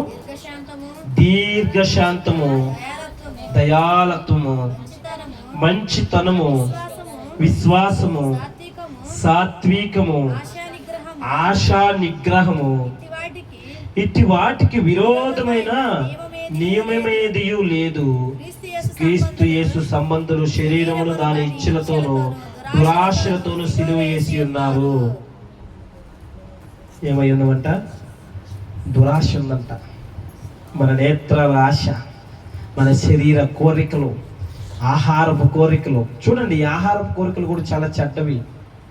దీర్ఘశాంతము, దయాలత్వము, మంచితనము, విశ్వాసము, సాత్వికము, ఆశా నిగ్రహము, ఇట్టి వాటికి విరోధమైన నియమమేదియు లేదు. క్రీస్తు యేసు సంబంధులు శరీరమును దాని ఇచ్చలతోనూ దురాశలతోనూ సిలువ వేసి ఉన్నారు. ఏమై ఉన్నవంట? దురాశ ఉందంట. మన నేత్రాల ఆశ, మన శరీర కోరికలు, ఆహారపు కోరికలు. చూడండి, ఈ ఆహారపు కోరికలు కూడా చాలా చెడ్డవి.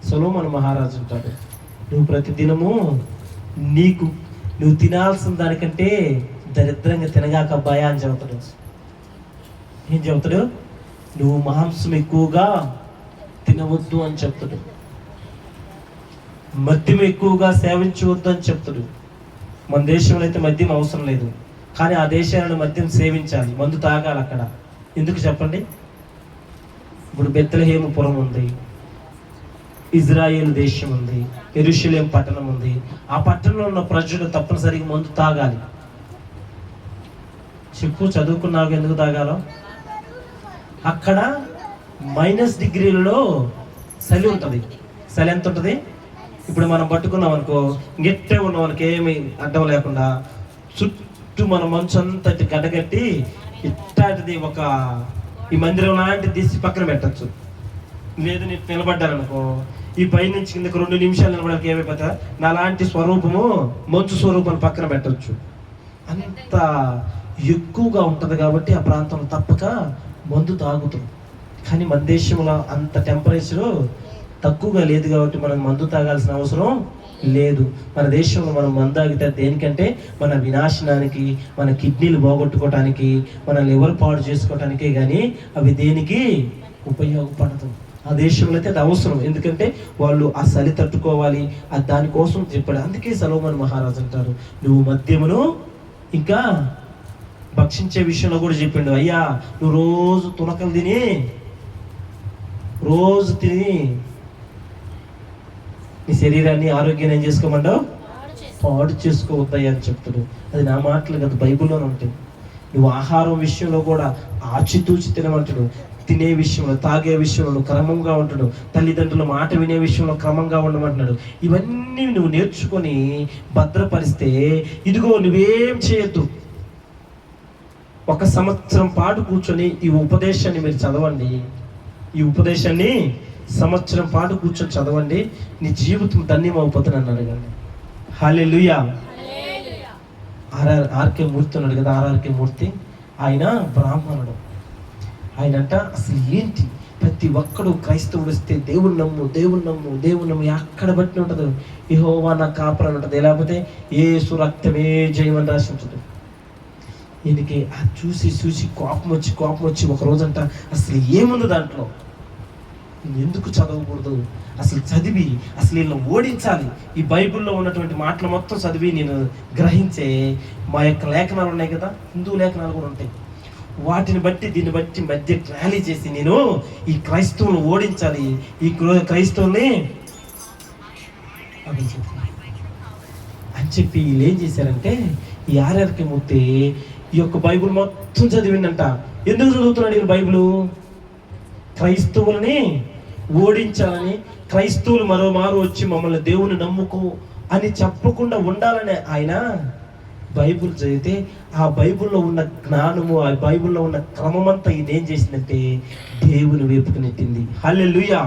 సొలొమోను మహారాజు ఉంటాడు, నువ్వు ప్రతిదినము నువ్వు తినాల్సిన దానికంటే దరిద్రంగా తినగాక అబ్బాయా అని చెబుతాడు. ఏం చెబుతాడు? నువ్వు మాంసం ఎక్కువగా తినవద్దు అని చెప్తాడు. మద్యం ఎక్కువగా సేవించవద్దు అని చెప్తాడు. మన దేశంలో అయితే మద్యం అవసరం లేదు, కానీ ఆ దేశాలను మద్యం సేవించాలి, మందు తాగాలి అక్కడ. ఎందుకు చెప్పండి? ఇప్పుడు బెత్లెహేము పురం ఉంది, ఇజ్రాయేల్ దేశం ఉంది, యెరూషలేం పట్టణం ఉంది. ఆ పట్టణంలో ఉన్న ప్రజలు తప్పనిసరిగా మందు తాగాలి. చెప్పు, చదువుకున్నాక ఎందుకు తాగాలో? అక్కడ -డిగ్రీలలో చలి ఉంటుంది. చలి ఎంత ఉంటుంది? ఇప్పుడు మనం పట్టుకున్నాం అనుకో, గట్టే ఉన్న మనకి ఏమి అడ్డం లేకుండా చుట్టూ మన మంచు అంతా గడ్డగట్టి ఇట్లాంటిది ఒక ఈ మందిరం లాంటిది తీసి పక్కన పెట్టచ్చు. లేదు నేను నిలబడ్డాననుకో, ఈ పై నుంచి కిందకి 2 నిమిషాలు నిలబడడానికి ఏమైపోతా నా లాంటి స్వరూపము మంచు స్వరూపాన్ని పక్కన పెట్టచ్చు. అంత ఎక్కువగా ఉంటుంది కాబట్టి ఆ ప్రాంతంలో తప్పక మందు తాగుతుంది. కానీ మన దేశంలో అంత టెంపరేచరు తక్కువగా లేదు కాబట్టి మనం మందు తాగాల్సిన అవసరం లేదు. మన దేశంలో మనం మందు తాగితే దేనికంటే మన వినాశనానికి, మన కిడ్నీలు పోగొట్టుకోవటానికి, మన లివర్ పాడు చేసుకోవటానికే కానీ అవి దేనికి ఉపయోగపడదు. ఆ దేశంలో అయితే అది అవసరం, ఎందుకంటే వాళ్ళు ఆ చలి తట్టుకోవాలి, అది దానికోసం చెప్పాడు. అందుకే సొలొమోను మహారాజు అంటారు, నువ్వు మద్యమును ఇంకా భక్షించే విషయంలో కూడా చెప్పిండు, అయ్యా నువ్వు రోజు తునకలు తిని నీ శరీరాన్ని ఆరోగ్యాన్ని ఏం చేసుకోమంటావు? పాడు చేసుకోవద్దయ్యా అని చెప్తాడు. అది నా మాటలు కదా, బైబిల్లోనే ఉంటాయి. నువ్వు ఆహారం విషయంలో కూడా ఆచితూచి తినమంటాడు. తినే విషయంలో, తాగే విషయంలో క్రమంగా ఉంటాడు. తల్లిదండ్రుల మాట వినే విషయంలో క్రమంగా ఉండమంటున్నాడు. ఇవన్నీ నువ్వు నేర్చుకొని భద్రపరిస్తే, ఇదిగో నువ్వేం చేయొద్దు, 1 సంవత్సరం పాటు కూర్చొని ఈ ఉపదేశాన్ని మీరు చదవండి. ఈ ఉపదేశాన్ని సంవత్సరం పాటు కూర్చొని చదవండి, నీ జీవితం ధన్యం అయిపోతుంది అన్నాడు. కానీ హల్లెలూయా. ఆర్కే మూర్తి ఉన్నాడు కదా, ఆర్ఆర్కే మూర్తి, ఆయన బ్రాహ్మణుడు. ఆయనంట అసలు ఏంటి, ప్రతి ఒక్కడు క్రైస్తవుడు వస్తే దేవుడు నమ్ము ఎక్కడ బట్టి ఉంటుంది, యెహోవా నా కాపరి అని ఉంటుంది, లేకపోతే యేసు రక్తమే జయమని రాసి ఉంటుంది. ఈయనకి అది చూసి కోపం వచ్చి ఒక రోజంట అసలు ఏముంది దాంట్లో, ఎందుకు చదవకూడదు, అసలు చదివి అసలు వీళ్ళని ఓడించాలి. ఈ బైబిల్లో ఉన్నటువంటి మాటలు మొత్తం చదివి నేను గ్రహించే మా యొక్క లేఖనాలు ఉన్నాయి కదా, హిందూ లేఖనాలు కూడా ఉంటాయి, దీన్ని బట్టి మధ్య ర్యాలీ చేసి నేను ఈ క్రైస్తవులను ఓడించాలి, ఈ క్రైస్తవుల్ని అని చెప్పి వీళ్ళు ఏం చేశారంటే, ఈ ఆర్ఆర్కే మూర్తి ఈ యొక్క బైబిల్ మొత్తం చదివిందంట. ఎందుకు చదువుతున్నాడు ఈ బైబిల్? క్రైస్తవులని ఓడించాలని, క్రైస్తవులు మరోమారు వచ్చి మమ్మల్ని దేవుని నమ్ముకో అని చెప్పకుండా ఉండాలని ఆయన బైబిల్ చదివితే, ఆ బైబిల్లో ఉన్న జ్ఞానము, ఆ బైబిల్లో ఉన్న క్రమమంతా ఇదేం చేసిందంటే దేవుని వైపుకు నెట్టింది. హల్లెలూయా.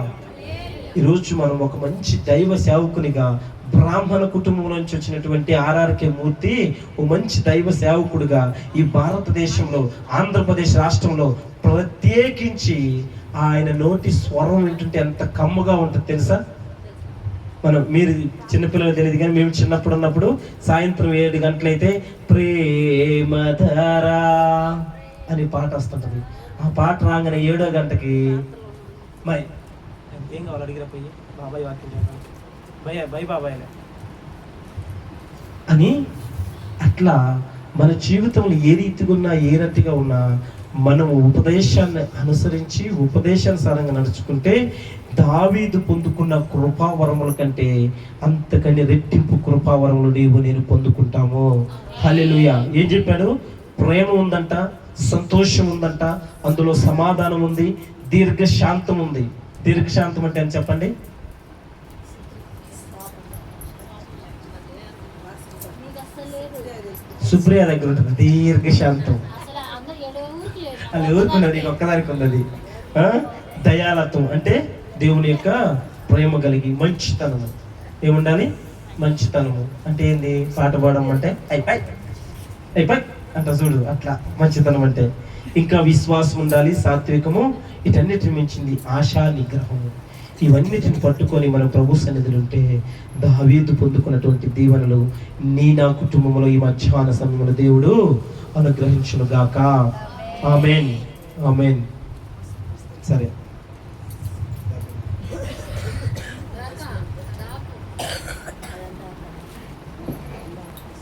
ఈరోజు మనం ఒక మంచి దైవ సేవకునిగా, బ్రాహ్మణ కుటుంబం నుంచి వచ్చినటువంటి ఆర్ఆర్కే మూర్తి ఓ మంచి దైవ సేవకుడిగా ఈ భారతదేశంలో, ఆంధ్రప్రదేశ్ రాష్ట్రంలో ప్రత్యేకించి ఆయన నోటి స్వరం వింటుంటే ఎంత కమ్ముగా ఉంటుంది తెలుసా. మీరు చిన్నపిల్లలు తెలియదు కానీ మేము చిన్నప్పుడు ఉన్నప్పుడు సాయంత్రం 7 గంటలైతే ప్రేమధరా అని పాట వస్తుంటుంది. ఆ పాట రాగానే 7వ గంటకి మై ఏం కావాలి అడిగిరా పోయి బాబాయ్ వాక్యం బై బాబాయ్ అని, అట్లా మన జీవితంలో ఏ రీతిగా ఉన్నా, ఏ రతిగా ఉన్నా, మనము ఉపదేశాన్ని అనుసరించి ఉపదేశానుసారంగా నడుచుకుంటే దావీదు పొందుకున్న కృపావరముల కంటే అంతకని రెట్టింపు కృపావరములు నేను పొందుకుంటాము. హల్లెలూయా. ఏం చెప్పాడు? ప్రేమ ఉందంట, సంతోషం ఉందంట, అందులో సమాధానం ఉంది, దీర్ఘశాంతం ఉంది. దీర్ఘశాంతం అంటే అని చెప్పండి. సుప్రియ దగ్గర ఉంటుంది దీర్ఘశాంతం. అది ఎవరుకున్నది? ఒక్కదానికి ఉన్నది. దయాలత్వం అంటే దేవుని యొక్క ప్రేమ కలిగి, మంచితనము ఏముండాలి? మంచితనము అంటే ఏంది? పాట పాడడం అంటే అయిపోయి అంట చూడు, అట్లా మంచితనం అంటే. ఇంకా విశ్వాసం ఉండాలి, సాత్వికము, వీటన్నిటిని మించింది ఆశా నిగ్రహము. ఇవన్నిటిని పట్టుకొని మనం ప్రభు సన్నిధిలో ఉంటే దావీదు పొందుకున్నటువంటి దీవెనలు నా కుటుంబంలో ఈ మధ్యాహ్న సమయంలో దేవుడు అనుగ్రహించును గాక. ఆమేన్. సరే.